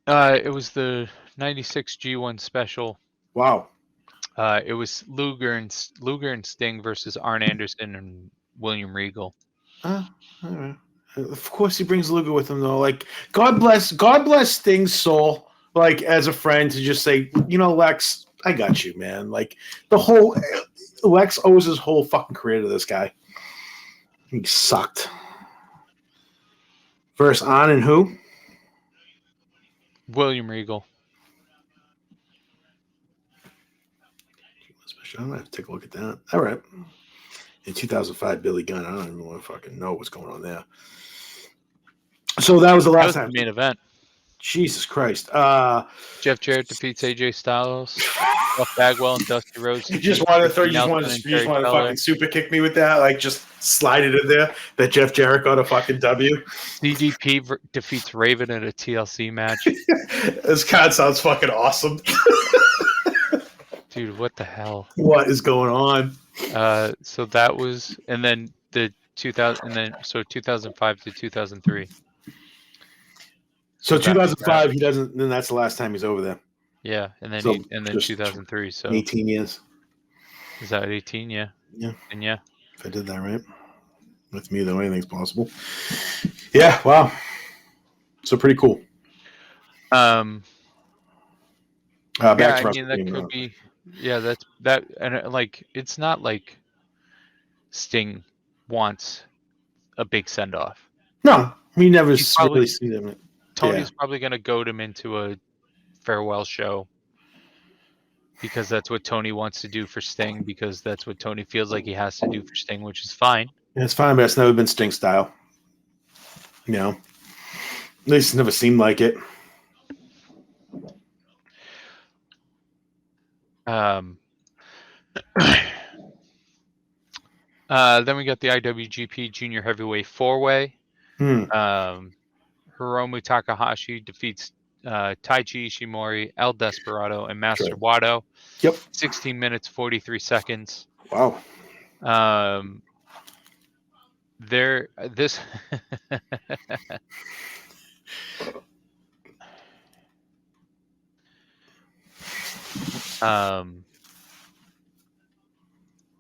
It was the '96 G1 special. Wow. It was Luger and Sting versus Arn Anderson and William Regal. Of course, he brings Luger with him, though. Like, God bless Sting's soul. Like, as a friend, to just say, Lex, I got you, man. Like, the whole Lex owes his whole fucking career to this guy. He sucked. Versus Arn and who? William Regal. I'm gonna have to take a look at that. All right. In 2005, Billy Gunn. I don't even want to fucking know what's going on there. So that was the last time. The main event. Jesus Christ. Jeff Jarrett defeats AJ Styles. Buff Bagwell and Dusty Rhodes. You just wanted to fucking super kick me with that? Like, just slide it in there that Jeff Jarrett got a fucking W? DDP defeats Raven in a TLC match. This card sounds fucking awesome. Dude, what the hell? What is going on? So that was, and then the 2000, and then so 2005 to 2003. So back to 2005, he doesn't. Then that's the last time he's over there. Yeah, and then So and then just 2003. So 18 years. is that 18? Yeah. Yeah. And yeah. If I did that right, with me, though, anything's possible. Yeah. Wow. So pretty cool. Back Yeah, to I Wrestle mean that Kingdom. could be. Yeah, that's that, and like it's not like Sting wants a big send off. No, we never He's probably really see them. Tony's probably gonna goad him into a farewell show because that's what Tony wants to do for Sting, because that's what Tony feels like he has to do for Sting, which is fine. Yeah, it's fine, but it's never been Sting style. You know, at least it's never seemed like it. Then we got the IWGP Junior Heavyweight 4-Way. Hiromu Takahashi defeats Taichi Ishimori, El Desperado, and Master Wato. Yep. 16 minutes, 43 seconds. Wow. This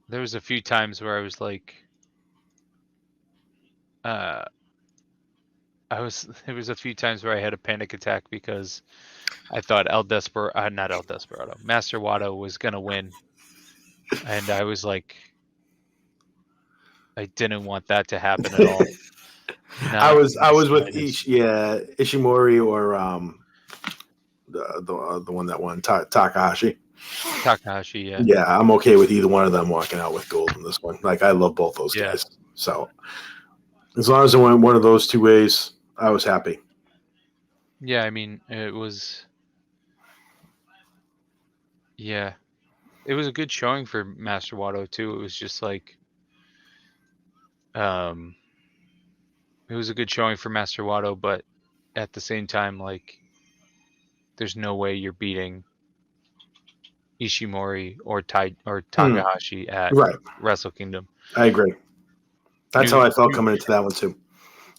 there was a few times where I was like, there was a few times where I had a panic attack because I thought not El Desperado, Master Wato was gonna win, and I was like, I didn't want that to happen at all. I was with Ishimori or the one that won Takahashi. Takahashi, yeah. Yeah, I'm okay with either one of them walking out with gold in this one. Like, I love both those guys. So as long as it went one of those two ways, I was happy. Yeah, I mean, it was a good showing for Master Wato too. It was just like, it was a good showing for Master Wato, but at the same time, like, there's no way you're beating Ishimori or Takahashi at Wrestle Kingdom. I agree. That's how I felt coming into that one too.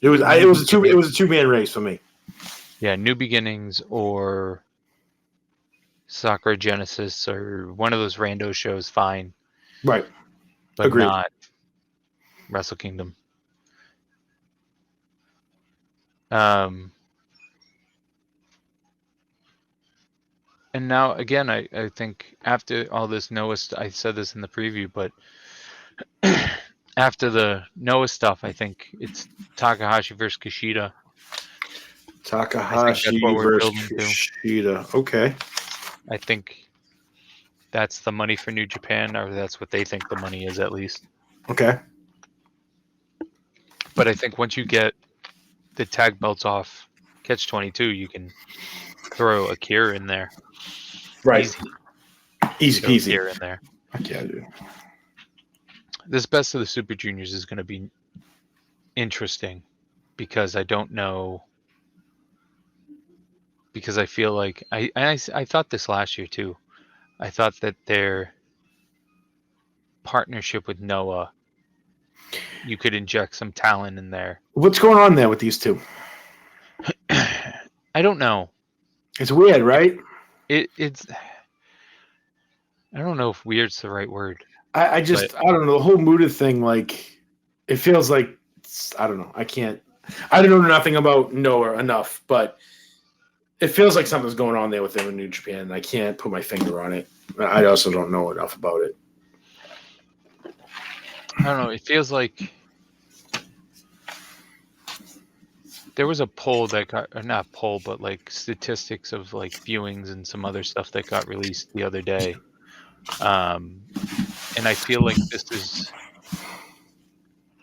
It was a 2-man race for me. Yeah, New Beginnings or Sakura Genesis or one of those rando shows, fine. Right. But Agreed. not Wrestle Kingdom. And now, again, I think after all this Noah I said this in the preview, but after the Noah stuff, I think it's Takahashi versus Kushida. Takahashi versus Kushida. Okay. I think that's the money for New Japan, or that's what they think the money is, at least. Okay. But I think once you get the tag belts off Catch-22, you can throw Akira in there. Right. Easy peasy. Akira in there. Yeah, dude. This Best of the Super Juniors is going to be interesting because I don't know. Because I feel like I thought this last year too. I thought that their partnership with Noah, you could inject some talent in there. What's going on there with these two? I don't know. It's weird, right? It's. I don't know if weird's the right word. I don't know, the whole Muda thing. Like, it feels like, I don't know. I don't know nothing about Noah enough, but it feels like something's going on there with them in New Japan, and I can't put my finger on it. I also don't know enough about it. I don't know. It feels like there was a poll that got, or not poll, but like statistics of like viewings and some other stuff that got released the other day. And I feel like this is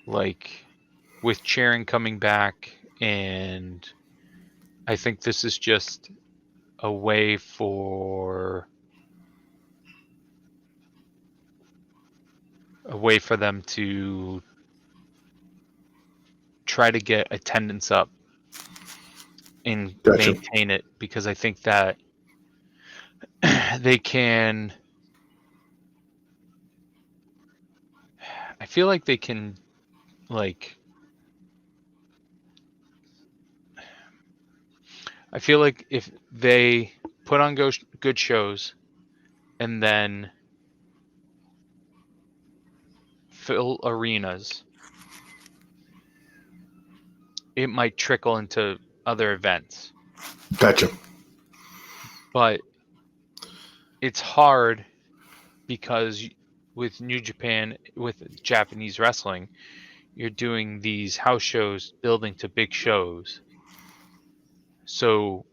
like with Charing coming back, and I think this is just a way for them to try to get attendance up and maintain it, because I think that they can. I feel like they can like, I feel like if they put on good shows and then fill arenas, it might trickle into other events. Gotcha. But it's hard because with New Japan, with Japanese wrestling, you're doing these house shows building to big shows. So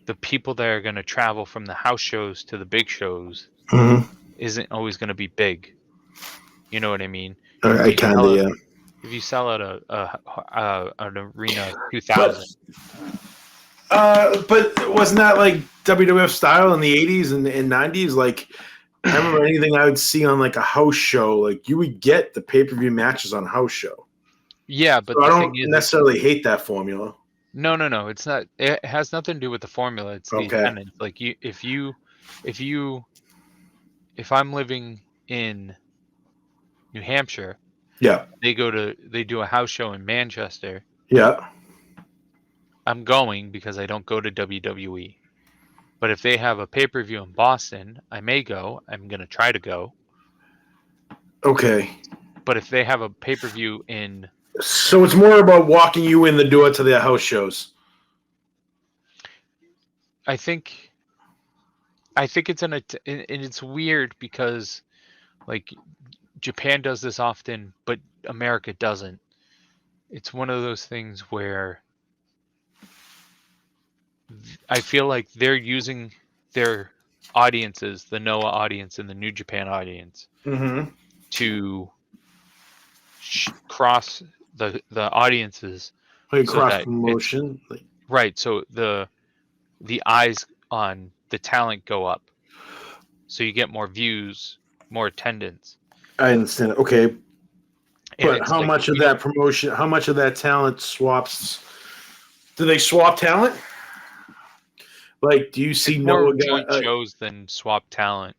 the people that are going to travel from the house shows to the big shows isn't always going to be big. You know what I mean? I kind of, yeah. If you sell at an arena 2,000. But wasn't that like WWF style in the 80s and 90s? Like, I remember anything I would see on like a house show, like you would get the pay-per-view matches on a house show. Yeah, but so I don't necessarily hate that formula. No, it's not. It has nothing to do with the formula. It's the attendance. Like if I'm living in New Hampshire, yeah, they do a house show in Manchester. Yeah, I'm going because I don't go to WWE. But if they have a pay-per-view in Boston, I may go. I'm going to try to go. Okay. But if they have a pay-per-view in... So it's more about walking you in the door to their house shows. I think it's and it's weird because like Japan does this often, but America doesn't. It's one of those things where I feel like they're using their audiences, the Noah audience and the New Japan audience, to cross the audiences. Like cross promotion, right? So the eyes on the talent go up, so you get more views, more attendance. I understand. Okay, but how much of that promotion? How much of that talent swaps? Do they swap talent? Like, do you see more joint shows than swap talent?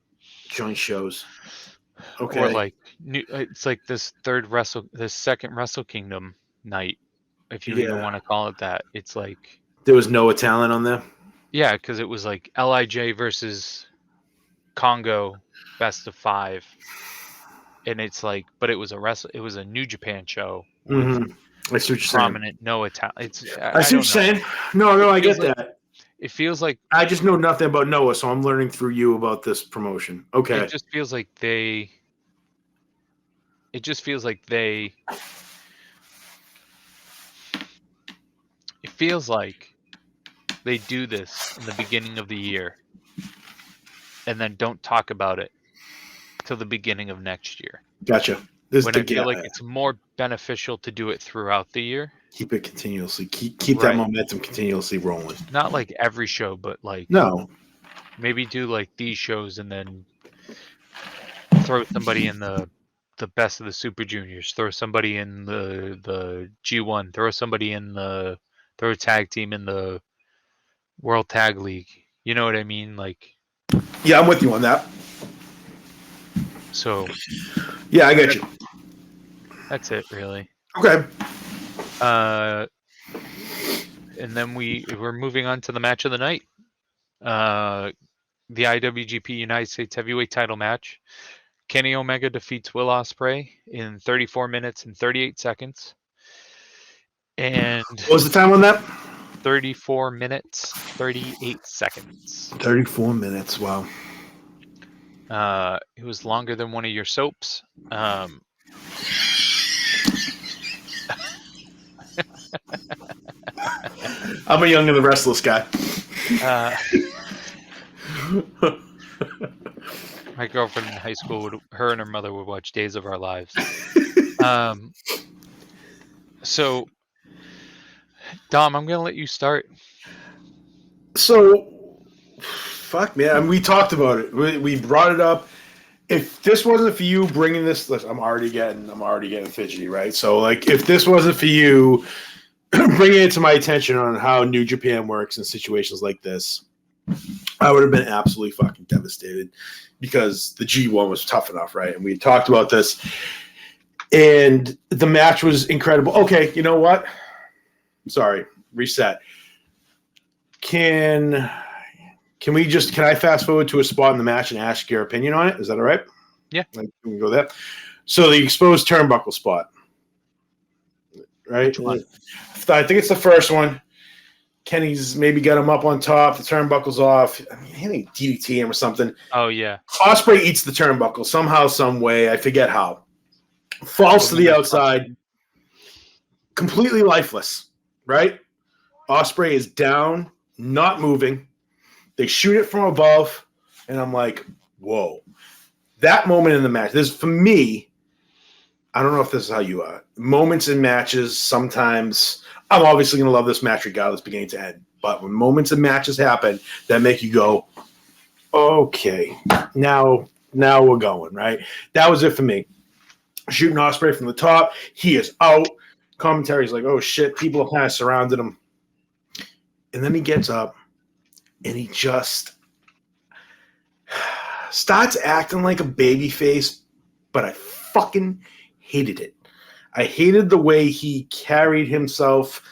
Joint shows. Okay. Or like it's like this second Wrestle Kingdom night, if you even want to call it that. It's like there was Noah talent on there. Yeah, because it was like LIJ versus Congo best of 5, and it's like, but it was a New Japan show. I see what you're prominent saying. Noah talent. I see what you're saying. No, I get that. It feels like I just know nothing about Noah, so I'm learning through you about this promotion. Okay. It just feels like they do this in the beginning of the year and then don't talk about it till the beginning of next year. Gotcha. When I feel like it's more beneficial to do it throughout the year. Keep it continuously. Keep that momentum continuously rolling. Not like every show, but like maybe do like these shows and then throw somebody in the best of the Super Juniors, throw somebody in the G1, throw a tag team in the World Tag League. You know what I mean? Like, yeah, I'm with you on that. So, yeah, I get you. That's it, really. Okay. And then we're moving on to the match of the night. The IWGP United States Heavyweight Title match. Kenny Omega defeats Will Ospreay in 34 minutes and 38 seconds. And what was the time on that? 34 minutes, 38 seconds. 34 minutes, wow. It was longer than one of your soaps. I'm a Young and the Restless guy. My girlfriend in high school, her and her mother would watch Days of Our Lives. So, Dom, I'm going to let you start. So, fuck, man. I mean, we talked about it. We brought it up. If this wasn't for you bringing this, listen, I'm already getting fidgety, right? So, like, if this wasn't for you bringing it to my attention on how New Japan works in situations like this, I would have been absolutely fucking devastated because the G1 was tough enough, right? And we talked about this. And the match was incredible. Okay, you know what? Sorry, reset. Can I fast forward to a spot in the match and ask your opinion on it? Is that all right? Yeah. Like, we can go there. So the exposed turnbuckle spot, right? Which one? I think it's the first one. Kenny's maybe got him up on top. The turnbuckle's off. I think DDT him or something. Oh yeah. Ospreay eats the turnbuckle somehow, some way. I forget how. Falls to the outside, completely lifeless. Right? Ospreay is down, not moving. They shoot it from above, and I'm like, whoa. That moment in the match, this for me, I don't know if this is how you are. Moments in matches, sometimes I'm obviously going to love this match regardless, beginning to end. But when moments in matches happen that make you go, okay, now we're going, right? That was it for me. Shooting Ospreay from the top. He is out. Commentary's like, oh, shit. People have kind of surrounded him. And then he gets up, and he just starts acting like a baby face, but I fucking hated it. I hated the way he carried himself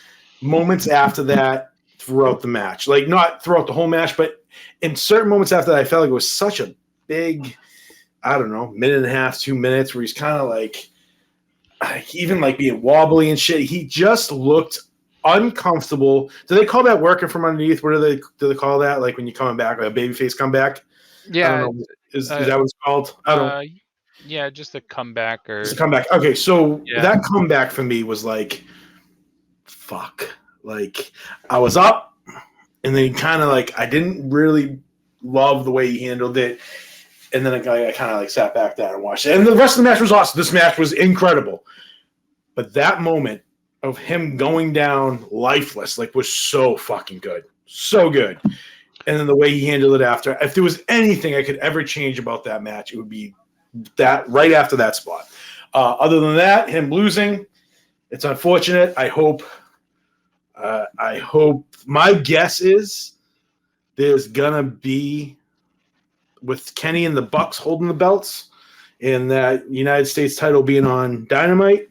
moments after that throughout the match. Like, not throughout the whole match, but in certain moments after that, I felt like it was such a big, I don't know, minute and a half, 2 minutes, where he's kind of like, even like being wobbly and shit. He just looked uncomfortable. Do they call that working from underneath? What do they call that? Like when you coming back, like a babyface comeback? Yeah. I don't know. Is that what it's called? I don't. Yeah, just a comeback or Just a comeback. Okay, so yeah. that comeback for me was like, fuck. Like I was up, and then he kind of like I didn't really love the way he handled it, and then I kind of like sat back down and watched it. And the rest of the match was awesome. This match was incredible, but that moment of him going down lifeless like was so fucking good, so good. And then the way he handled it after. If there was anything I could ever change about that match, it would be that right after that spot. Other than that, him losing, it's unfortunate. I hope my guess is there's gonna be with Kenny and the Bucks holding the belts and that United States title being on Dynamite,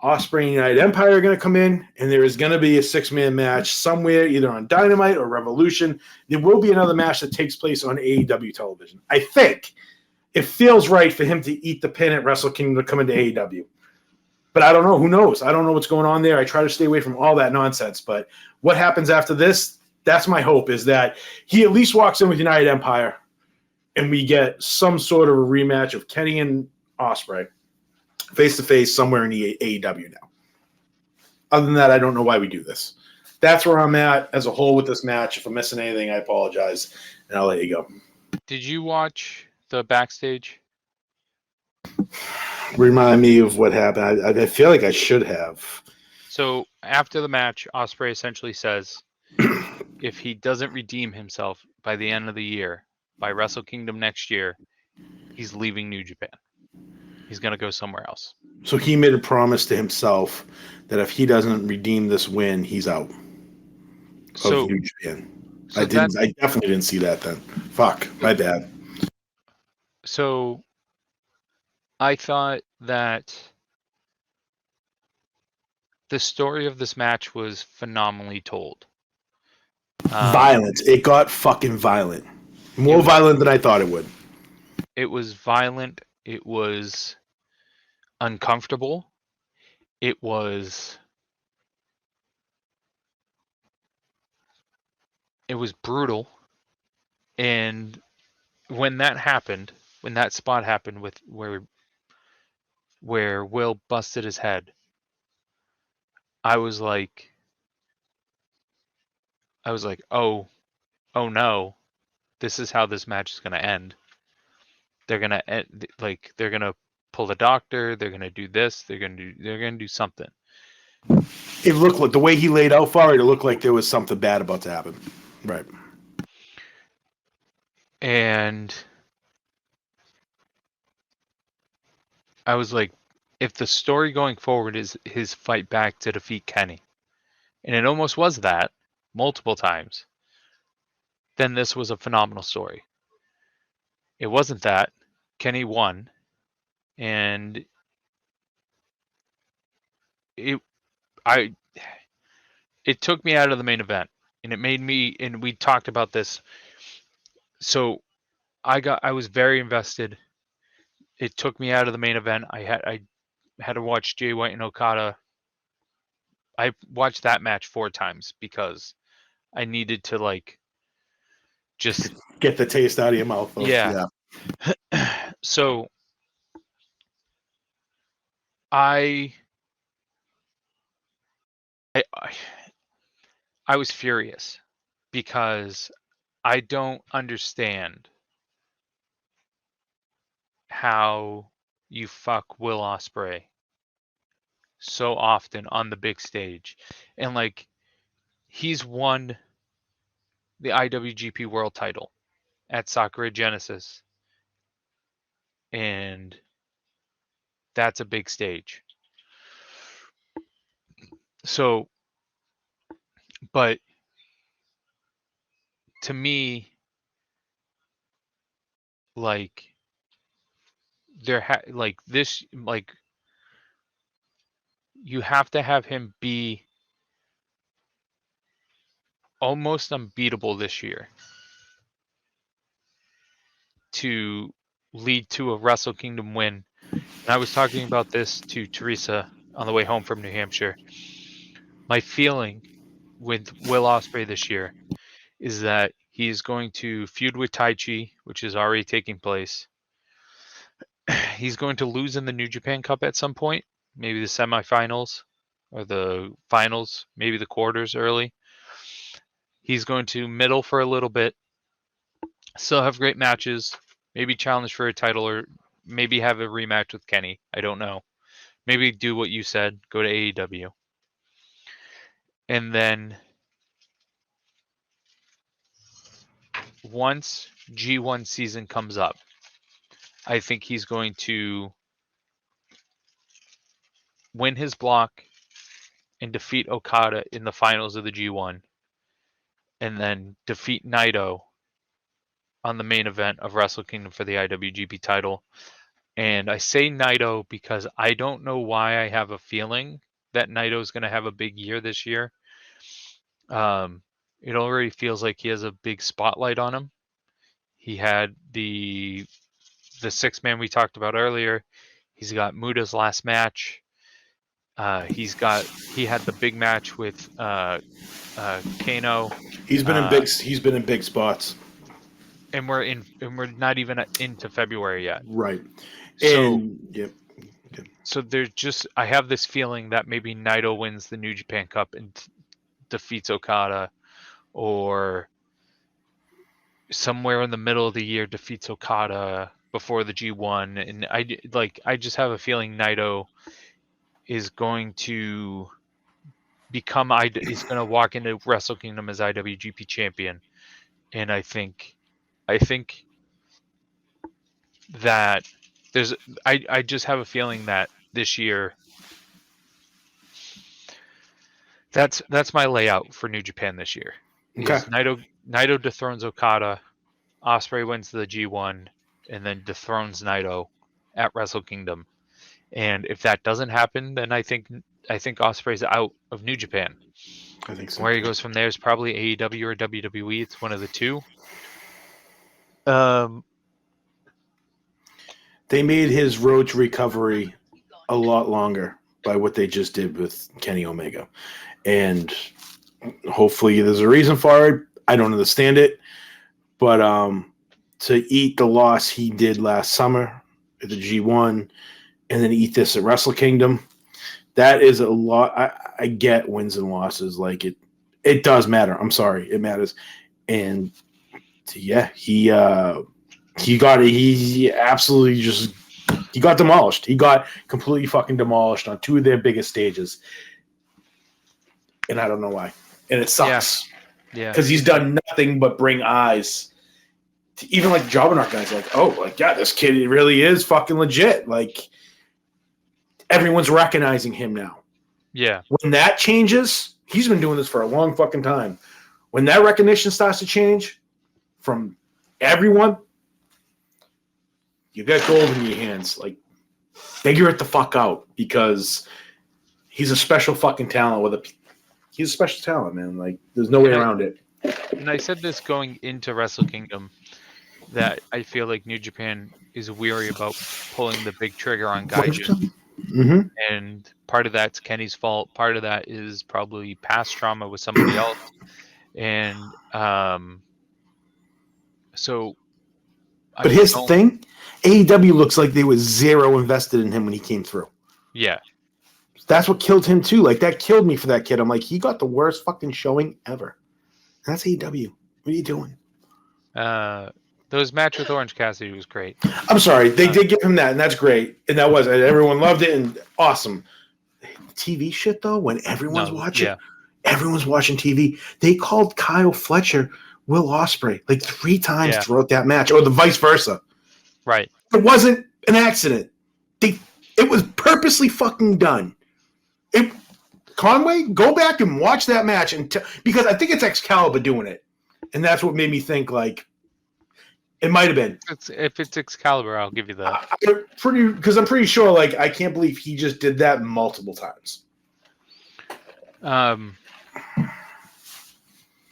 Ospreay and United Empire are going to come in, and there is going to be a 6-man match somewhere, either on Dynamite or Revolution. There will be another match that takes place on AEW television. I think it feels right for him to eat the pin at Wrestle Kingdom to come into AEW. But I don't know. Who knows? I don't know what's going on there. I try to stay away from all that nonsense. But what happens after this, that's my hope, is that he at least walks in with United Empire, and we get some sort of a rematch of Kenny and Ospreay face-to-face somewhere in the AEW now. Other than that, I don't know why we do this. That's where I'm at as a whole with this match. If I'm missing anything, I apologize, and I'll let you go. Did you watch the backstage? Remind me of what happened. I feel like I should have. So after the match, Ospreay essentially says if he doesn't redeem himself by the end of the year, by Wrestle Kingdom next year, he's leaving New Japan. He's going to go somewhere else. So he made a promise to himself that if he doesn't redeem this win, he's out of New Japan. I definitely didn't see that then. Fuck, my bad. So I thought that the story of this match was phenomenally told. Violent. It got fucking violent. More violent than I thought it would. It was violent. It was uncomfortable. It was brutal. And when that happened, when that spot happened with where Will busted his head, I was like, oh no, this is how this match is going to end. They're going to end, like, they're going to pull the doctor. They're going to do this. They're going to do something. It looked like the way he laid out for it, it looked like there was something bad about to happen. Right. And I was like, if the story going forward is his fight back to defeat Kenny, and it almost was that multiple times, then this was a phenomenal story. It wasn't that. Kenny won, and it took me out of the main event, and it made me, and we talked about this. So I was very invested. It took me out of the main event. I had to watch Jay White and Okada. I watched that match 4 times because I needed to like just Get the taste out of your mouth. yeah. So I was furious because I don't understand how you fuck Will Ospreay so often on the big stage. And like he's won the IWGP World title at Sakura Genesis. And that's a big stage. So, but to me, like like this, like you have to have him be almost unbeatable this year to lead to a Wrestle Kingdom win. And I was talking about this to Teresa on the way home from New Hampshire. My feeling with Will Ospreay this year is that he is going to feud with Taichi, which is already taking place. He's going to lose in the New Japan Cup at some point, maybe the semifinals or the finals, maybe the quarters early. He's going to middle for a little bit, still have great matches, maybe challenge for a title or maybe have a rematch with Kenny. I don't know. Maybe do what you said, go to AEW. And then once G1 season comes up, I think he's going to win his block and defeat Okada in the finals of the G1, and then defeat Naito on the main event of Wrestle Kingdom for the IWGP title. And I say Naito because I don't know why I have a feeling that Naito is going to have a big year this year. It already feels like he has a big spotlight on him. He had the 6-man we talked about earlier. He's got Muda's last match. He had the big match with Kano. He's been in big spots. And we're not even into February yet. Right. So, and yep. Okay. So there's just, I have this feeling that maybe Naito wins the New Japan Cup and defeats Okada, or somewhere in the middle of the year defeats Okada before the G1. And I just have a feeling Naito is going to he's going to walk into Wrestle Kingdom as IWGP champion. And I think that I just have a feeling that this year that's my layout for New Japan this year. Okay. Is Naito dethrones Okada, Ospreay wins the G1, and then dethrones Naito at Wrestle Kingdom. And if that doesn't happen, then I think Ospreay's out of New Japan. I think so. Where he goes from there is probably AEW or WWE. It's one of the two. They made his road to recovery a lot longer by what they just did with Kenny Omega. And hopefully there's a reason for it. I don't understand it. But to eat the loss he did last summer at the G1 and then eat this at Wrestle Kingdom, that is a lot. I get wins and losses. Like it does matter. I'm sorry. It matters. And yeah, he absolutely he got demolished. He got completely fucking demolished on 2 of their biggest stages. And I don't know why. And it sucks. Yeah. Because he's done nothing but bring eyes to even like Jobberknock guys. Like, oh, like, yeah, this kid really is fucking legit. Like, everyone's recognizing him now. Yeah. When that changes, he's been doing this for a long fucking time. When that recognition starts to change from everyone, you got gold in your hands. Like, figure it the fuck out, because He's a special fucking talent he's a special talent, man. Like, there's no way around it. And I said this going into Wrestle Kingdom, that I feel like New Japan is weary about pulling the big trigger on Gaijin. Mm-hmm. And part of that's Kenny's fault. Part of that is probably past trauma with somebody else. And so... But here's the thing. AEW looks like they was zero invested in him when he came through. Yeah. That's what killed him, too. Like, that killed me for that kid. I'm like, he got the worst fucking showing ever. That's AEW. What are you doing? Those match with Orange Cassidy was great. I'm sorry. They did give him that, and that's great. And that was, and everyone loved it, and awesome. TV shit, though, when everyone's watching, everyone's watching TV. They called Kyle Fletcher Will Ospreay like 3 times throughout that match, or the vice versa. Right. It wasn't an accident. It was purposely fucking done. Conway, go back and watch that match, because I think it's Excalibur doing it, and that's what made me think like it might have been. If it's Excalibur, I'll give you that. Because I'm pretty sure. Like, I can't believe he just did that multiple times.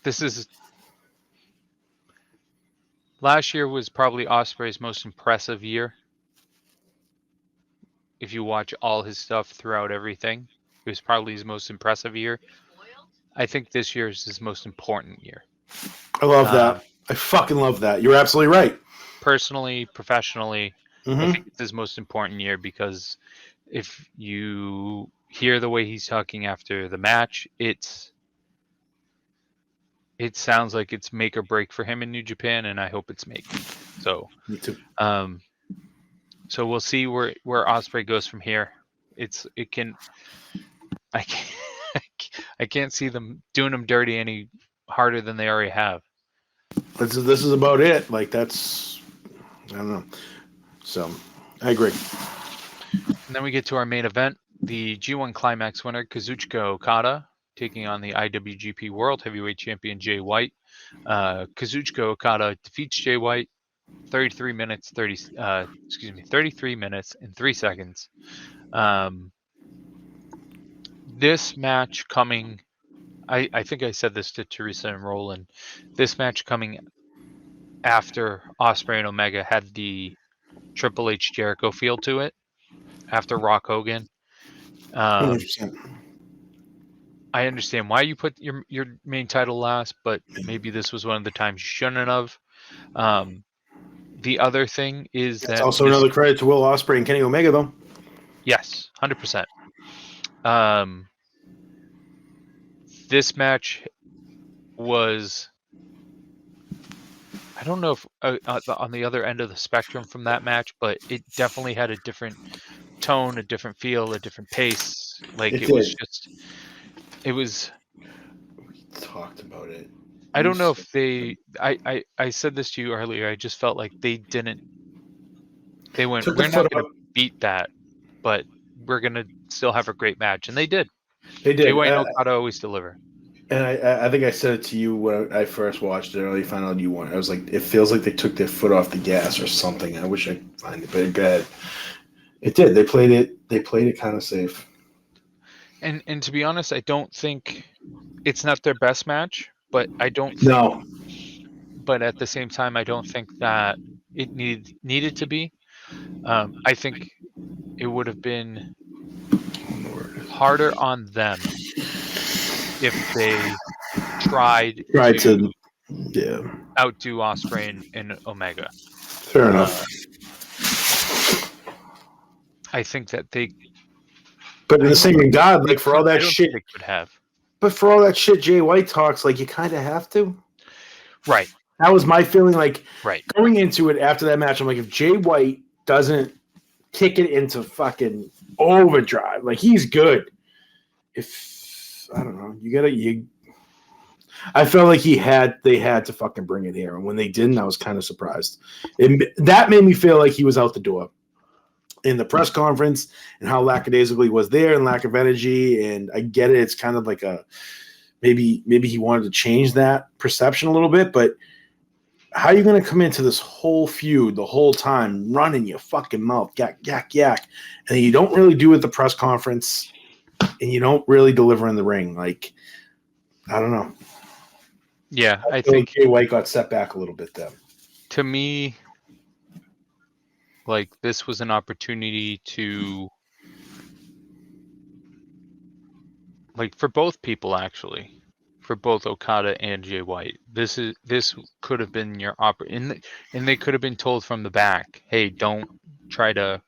This is. Last year was probably Ospreay's most impressive year. If you watch all his stuff throughout everything, it was probably his most impressive year. I think this year is his most important year. I love that. I fucking love that. You're absolutely right. Personally, professionally, I think it's his most important year, because if you hear the way he's talking after the match, it sounds like it's make or break for him in New Japan, and I hope it's make. So, me too. So we'll see where Ospreay goes from here. I can't see them doing him dirty any harder than they already have. This is about it. Like, that's, I don't know. So I agree. And then we get to our main event, the G1 Climax winner Kazuchika Okada taking on the IWGP World Heavyweight Champion Jay White. Kazuchika Okada defeats Jay White 33 minutes and 3 seconds. This match coming, I think I said this to Teresa and Roland. This match coming after Ospreay and Omega had the Triple H Jericho feel to it after Rock Hogan. 100%. I understand why you put your main title last, but maybe this was one of the times you shouldn't have. The other thing is that's also another credit to Will Ospreay and Kenny Omega, though. Yes, 100%. This match was, I don't know if on the other end of the spectrum from that match, but it definitely had a different tone, a different feel, a different pace. Like, it was just, it was. We talked about it. I don't know if I said this to you earlier. I just felt like they went, we're not going to beat that, but we're going to still have a great match. And they did. They did. Jay White and Okada always deliver. And I think I said it to you when I first watched it, or I found out you won. I was like, it feels like they took their foot off the gas or something. I wish I could find it, but go ahead. It did. They played it kind of safe. And to be honest, I don't think it's not their best match, but I don't think, no. But at the same time, I don't think that it needed to be. I think it would have been harder on them if they tried to outdo Ospreay and Omega. Fair enough. I think that they. But in the same regard, like, for all that shit, they could have. But for all that shit Jay White talks, like, you kind of have to. Right. That was my feeling. Like, right. Going into it after that match, I'm like, if Jay White doesn't kick it into fucking overdrive, like, he's good. I don't know, I felt like they had to fucking bring it here, and when they didn't, I was kind of surprised. That made me feel like he was out the door in the press conference, and how lackadaisical he was there, and lack of energy. And I get it; it's kind of like a maybe he wanted to change that perception a little bit. But how are you going to come into this whole feud the whole time running your fucking mouth, yak yak yak, and you don't really do it at the press conference? and you don't really deliver in the ring. Like, I don't know. Yeah, I feel think Jay White got set back a little bit then. To me, like, this was an opportunity to, like, for both people, actually, for both Okada and Jay White, this could have been your and they could have been told from the back, hey, don't try to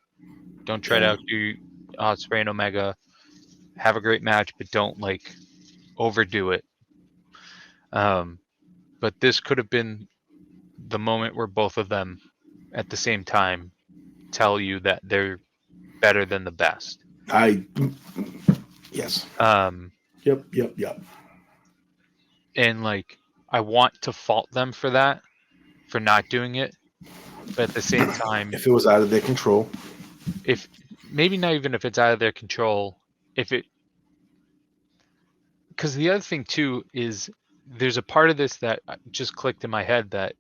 outdo Ospreay and Omega. Have a great match, but don't, like, overdo it. But this could have been the moment where both of them at the same time tell you that they're better than the best. Yes. Yep. And, like, I want to fault them for that, for not doing it, but at the same time, if it was out of their control, if maybe not even if it's out of their control, because the other thing too is there's a part of this that just clicked in my head that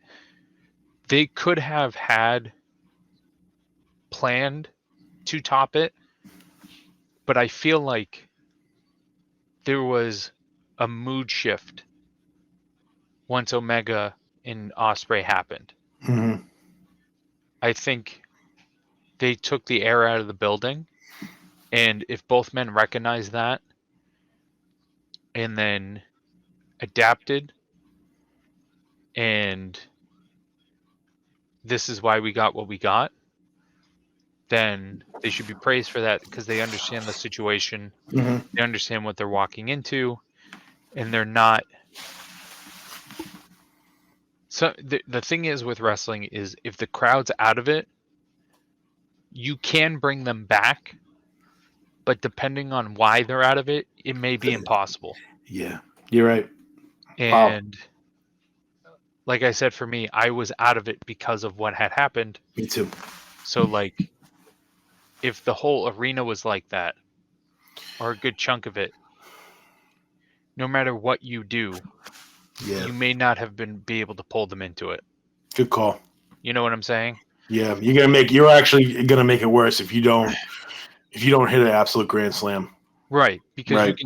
they could have had planned to top it, but I feel like there was a mood shift once Omega and Ospreay happened. Mm-hmm. I think they took the air out of the building, and if both men recognized that and then adapted, and this is why we got what we got, then they should be praised for that, because they understand the situation. Mm-hmm. They understand what they're walking into, and they're not. So the thing is with wrestling is if the crowd's out of it, you can bring them back, but depending on why they're out of it, it may be impossible. Yeah, you're right. And like I said, for me, I was out of it because of what had happened. Me too. So, like, if the whole arena was like that, or a good chunk of it, no matter what you do, you may not have be able to pull them into it. Good call. You know what I'm saying? Yeah, you're actually gonna make it worse if you don't hit an absolute grand slam. Right, because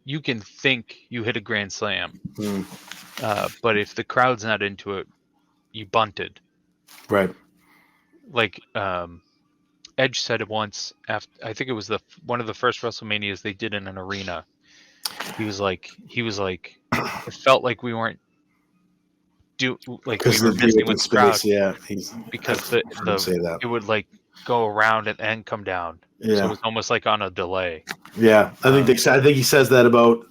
you can think you hit a grand slam, but if the crowd's not into it, you bunted. Right. Like Edge said it once after, I think it was one of the first WrestleManias they did in an arena. He was like, it felt like we weren't we were messing with the crowd. Yeah, because it would, like, go around and then come down. Yeah. So it was almost like on a delay. Yeah, I think he says that about.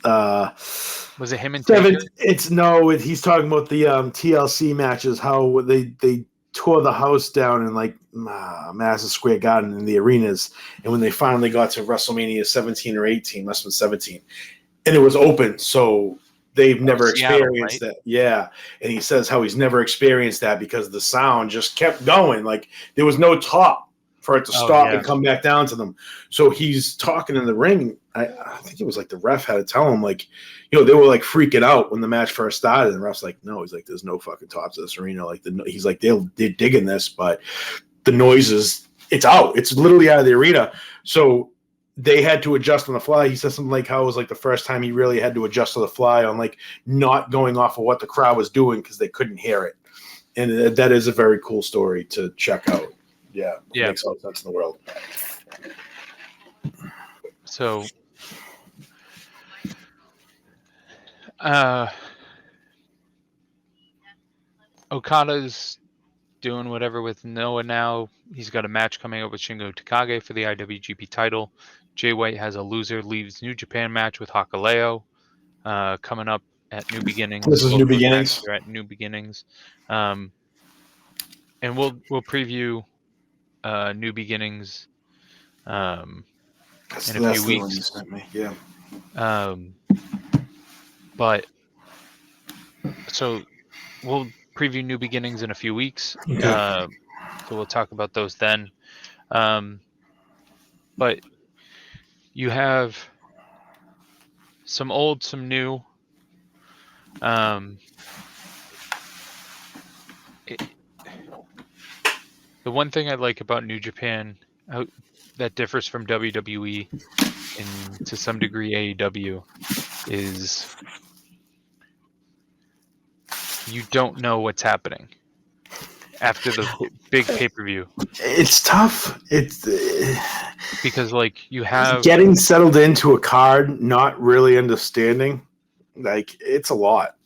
Was it him and Taker? He's talking about the TLC matches. How they tore the house down in, like, Madison Square Garden in the arenas, and when they finally got to WrestleMania 17 or 18, must have been 17, and it was open, so they've never experienced that. Yeah, and he says how he's never experienced that because the sound just kept going. Like, there was no top for it to stop and come back down to them. So he's talking in the ring. I think it was like the ref had to tell him, like, they were, like, freaking out when the match first started. And the ref's like, no, he's like, there's no fucking tops to this arena. Like, he's like, they're digging this, but the noises, it's out. It's literally out of the arena. So they had to adjust on the fly. He said something like how it was, like, the first time he really had to adjust on the fly on, like, not going off of what the crowd was doing because they couldn't hear it. And that is a very cool story to check out. Yeah. Makes all the sense in the world. So, Okada's doing whatever with Noah now. He's got a match coming up with Shingo Takagi for the IWGP title. Jay White has a loser leaves New Japan match with Hakaleo coming up at New Beginnings. This is New Beginnings. They're at New Beginnings. And we'll preview New Beginnings in a few weeks. Yeah. But so we'll preview New Beginnings in a few weeks. Okay. So we'll talk about those then. But you have some old, some new. The one thing I like about New Japan that differs from WWE in to some degree AEW is you don't know what's happening after the big pay-per-view. It's tough. It's because like you have getting settled into a card, not really understanding. Like it's a lot.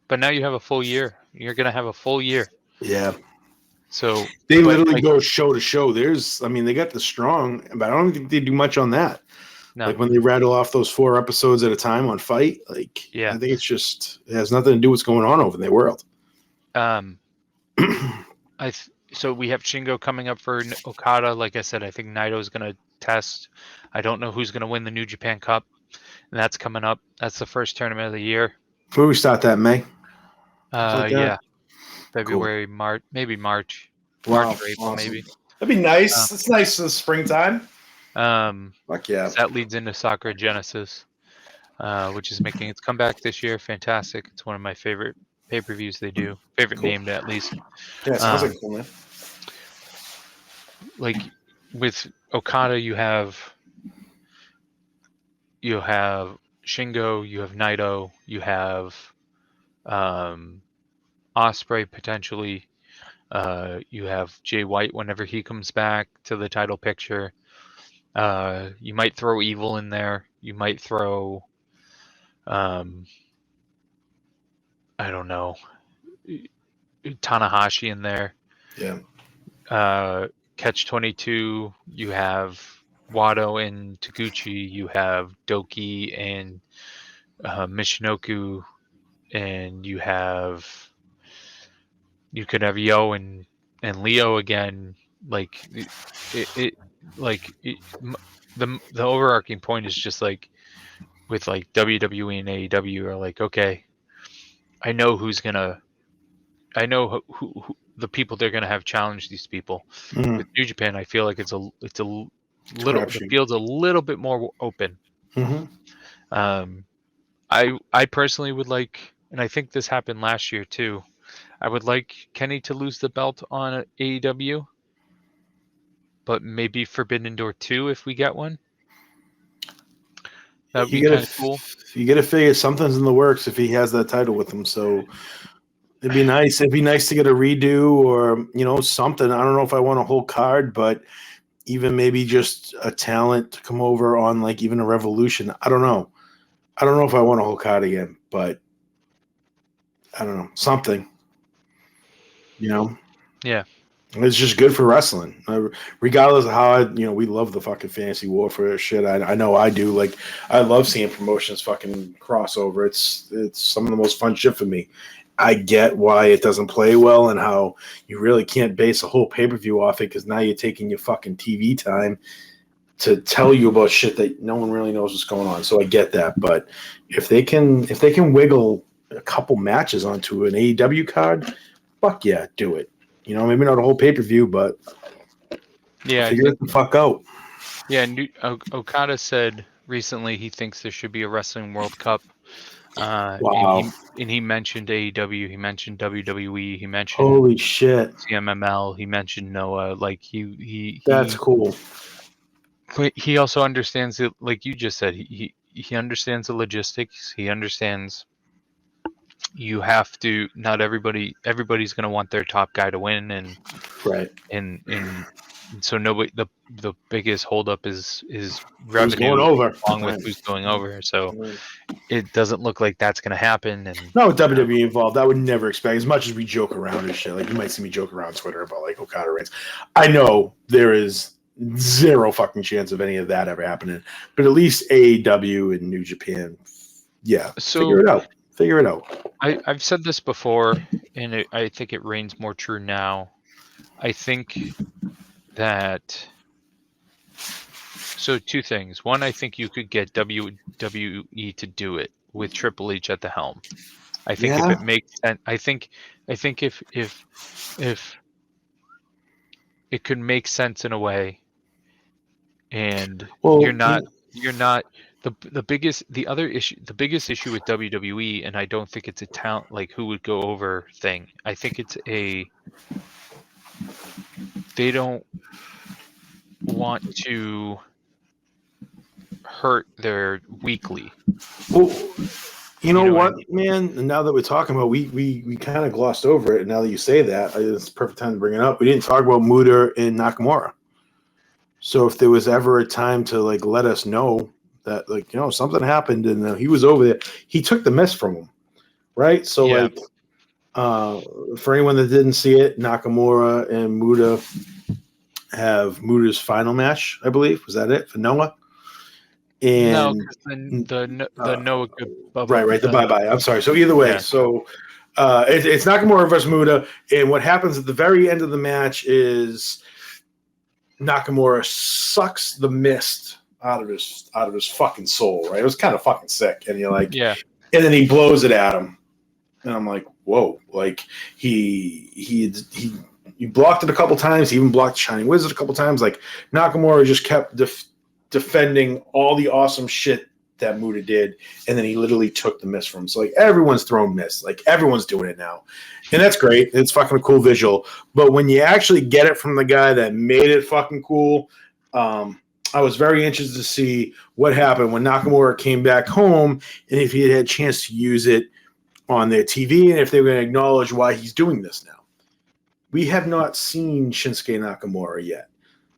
But now you have a full year. You're gonna have a full year. Yeah. So they literally go show to show. They got the strong, but I don't think they do much on that. No. Like when they rattle off those 4 episodes at a time on Fight, like yeah. I think it has nothing to do with what's going on over in their world. So we have Shingo coming up for Okada. Like I said, I think Naito's gonna test. I don't know who's gonna win the New Japan Cup, and that's coming up. That's the first tournament of the year. Where we start that, May? Yeah, February, cool. March, maybe March. Wow, March or April, awesome. maybe. That'd be nice. It's nice in the springtime. Fuck yeah. That leads into Sakura Genesis, which is making its comeback this year. Fantastic. It's one of my favorite pay-per-views they do. Favorite cool. Named at least. Yeah, it sounds like cool, man. Like with Okada, you have Shingo, you have Naito, you have Ospreay potentially. You have Jay White whenever he comes back to the title picture. You might throw Evil in there. You might throw, I don't know, Tanahashi in there. Yeah. Catch 22. You have Wado and Taguchi. You have Doki and Michinoku, and you could have Yo and Leo again. Like the overarching point is just like with like WWE and AEW are like, okay, I know who the people they're gonna have challenge these people. Mm-hmm. With New Japan, I feel like it's a little the field's a little bit more open. Mm-hmm. I personally would like, and I think this happened last year too, I would like Kenny to lose the belt on AEW, but maybe Forbidden Door 2 if we get one. That would be kind of cool. You got to figure something's in the works if he has that title with him. So it'd be nice. It'd be nice to get a redo or something. I don't know if I want a whole card, but even maybe just a talent to come over on like even a Revolution. I don't know. I don't know if I want a whole card again, but I don't know, something. Yeah. It's just good for wrestling, regardless of how we love the fucking fantasy warfare shit. I know I do. Like, I love seeing promotions fucking crossover. It's some of the most fun shit for me. I get why it doesn't play well and how you really can't base a whole pay-per-view off it because now you're taking your fucking TV time to tell you about shit that no one really knows what's going on. So I get that, but if they can wiggle a couple matches onto an AEW card, fuck yeah, do it. Maybe not a whole pay-per-view, but figure it the fuck out. Yeah, Okada said recently he thinks there should be a Wrestling World Cup. Wow. And he mentioned AEW, he mentioned WWE, he mentioned holy shit, CMML, he mentioned Noah. Like that's cool. He also understands it, like you just said. He understands the logistics. He understands you have to. Not everybody's going to want their top guy to win, and right. And so nobody. The biggest holdup is revenue going over, along with who's going over. So it doesn't look like that's going to happen. And not with WWE involved, I would never expect. As much as we joke around and shit, like you might see me joke around Twitter about like Okada reigns. I know there is zero fucking chance of any of that ever happening. But at least AEW and New Japan, yeah. So figure it out. I've said this before, and I think it reigns more true now. I think that. So 2 things. One, I think you could get WWE to do it with Triple H at the helm. I think if it makes sense, I think if it could make sense in a way, and you're not the biggest issue with WWE, and I don't think it's a talent like who would go over thing. I think it's they don't want to hurt their weekly. Well, you know what I what, man? Now that we're talking about, we kind of glossed over it. And now that you say that, it's the perfect time to bring it up. We didn't talk about Muta and Nakamura. So if there was ever a time to like let us know that like something happened and he was over there, he took the miss from him, right? So Yeah. for anyone that didn't see it, Nakamura and Muta have Muta's final match, I believe. Was that it for Noah? And no, because the Noah right, the bye-bye. I'm sorry. So either way, yeah. So it's Nakamura versus Muta, and what happens at the very end of the match is Nakamura sucks the mist out of his fucking soul, right? It was kind of fucking sick, and you're like, yeah, and then he blows it at him, and I'm like, whoa, like he blocked it a couple times. He even blocked Shining Wizard a couple times. Like Nakamura just kept defending all the awesome shit that Muta did, and then he literally took the miss from him. So like everyone's throwing miss, like everyone's doing it now, and that's great. It's fucking a cool visual. But when you actually get it from the guy that made it fucking cool, I was very interested to see what happened when Nakamura came back home, and if he had a chance to use it on their TV, and if they were going to acknowledge why he's doing this now. We have not seen Shinsuke Nakamura yet.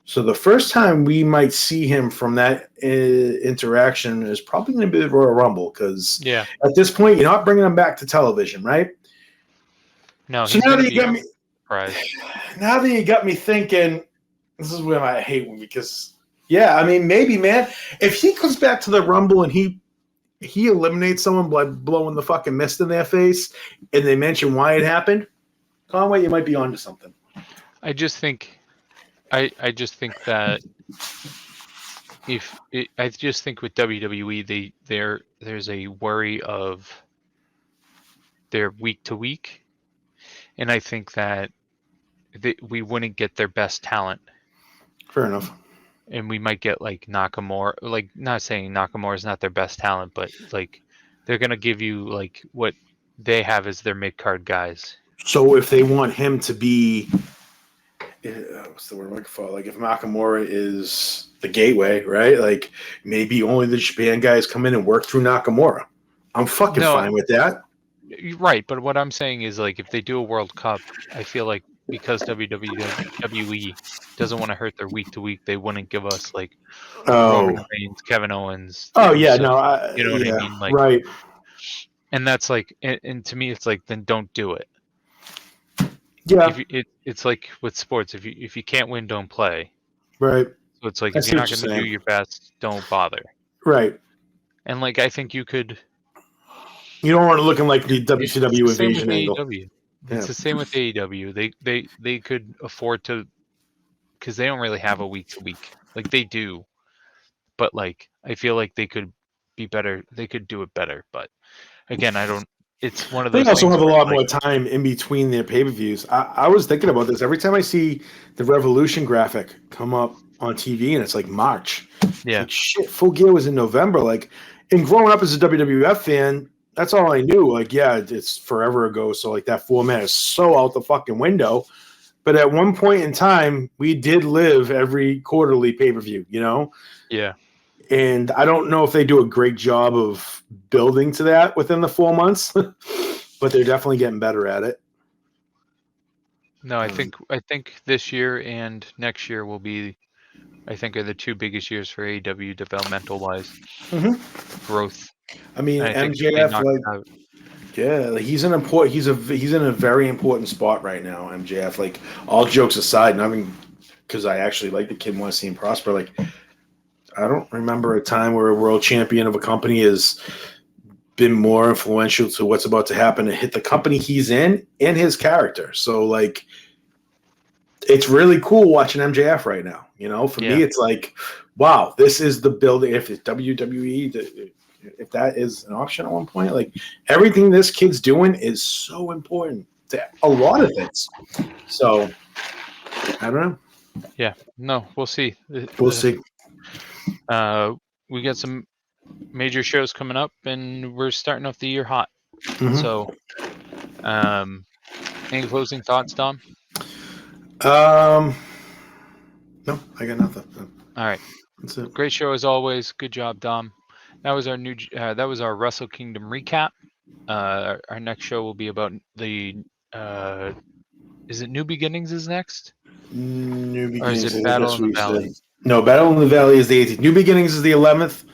So the first time we might see him from that interaction is probably going to be the Royal Rumble, because at this point, you're not bringing him back to television, right? No, so he's now going that to you be got me, surprised. Now that you got me thinking, this is where I hate him, because, yeah, I mean, maybe, man, if he comes back to the Rumble and he eliminates someone by blowing the fucking mist in their face, and they mention why it happened, Conway, you might be onto something. I just think that I just think with WWE there's a worry of their week to week, and I think that we wouldn't get their best talent. Fair enough. And we might get like Nakamura, like not saying Nakamura is not their best talent, but like they're gonna give you like what they have as their mid card guys. So if they want him to be, what's the word I'm looking for? Like if Nakamura is the gateway, right? Like maybe only the Japan guys come in and work through Nakamura. I'm fucking fine with that. Right, but what I'm saying is like if they do a World Cup, I feel like because WWE doesn't want to hurt their week to week, they wouldn't give us like Roman Reigns, Kevin Owens. Oh yeah, so, no, you know what I mean, like right. And that's like, and to me, it's like then don't do it. Yeah, it's like with sports. If you can't win, don't play. Right. So it's like if you're not going to do your best, don't bother. Right. And like I think you could. You don't want to looking like the WCW invasion angle. It's the same with AEW. They could afford to, because they don't really have a week to week. Like they do, but like I feel like they could be better. They could do it better. But again, I don't. It's one of those. They also things have a lot more time in between their pay-per-views. I was thinking about this every time I see the Revolution graphic come up on TV, and it's like March. Yeah. Like, shit, Full Gear was in November. Like, and growing up as a WWF fan, that's all I knew. Like, yeah, it's forever ago. So like that format is so out the fucking window. But at one point in time, we did live every quarterly pay-per-view, you know? Yeah. And I don't know if they do a great job of building to that within the 4 months, but they're definitely getting better at it. No, I think this year and next year will be, I think, are the two biggest years for AEW developmental wise. Growth. I mean, MJF, like, yeah, he's an important. He's in a very important spot right now. MJF, like, all jokes aside, and I mean, because I actually like the kid, want to see him prosper. Like, I don't remember a time where a world champion of a company has been more influential to what's about to happen to hit the company he's in and his character. So, like, it's really cool watching MJF right now. You know, for me, it's like, wow, this is the building. If it's WWE, if that is an option at one point, like everything this kid's doing is so important to a lot of things. So, I don't know. Yeah, no, we'll see. We'll see. We got some major shows coming up, and we're starting off the year hot. So, any closing thoughts, Dom? No, I got nothing. All right. That's it. Great show as always. Good job, Dom. That was our Wrestle Kingdom recap. Our next show will be about the is it New Beginnings is next? New Or is Beginnings. it I think Battle that's in what the you Valley? said. No, Battle in the Valley is the 18th. New Beginnings is the 11th.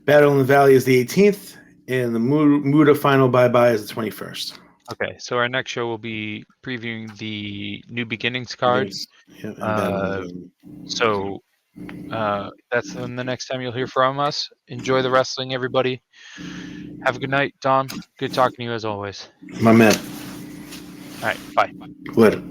Battle in the Valley is the 18th, and the Muda Final Bye Bye is the 21st. Okay, so our next show will be previewing the New Beginnings card. Yeah, and Battle in the Valley. So that's the next time you'll hear from us. Enjoy the wrestling, everybody. Have a good night, Dom. Good talking to you as always. My man. All right, bye. Later.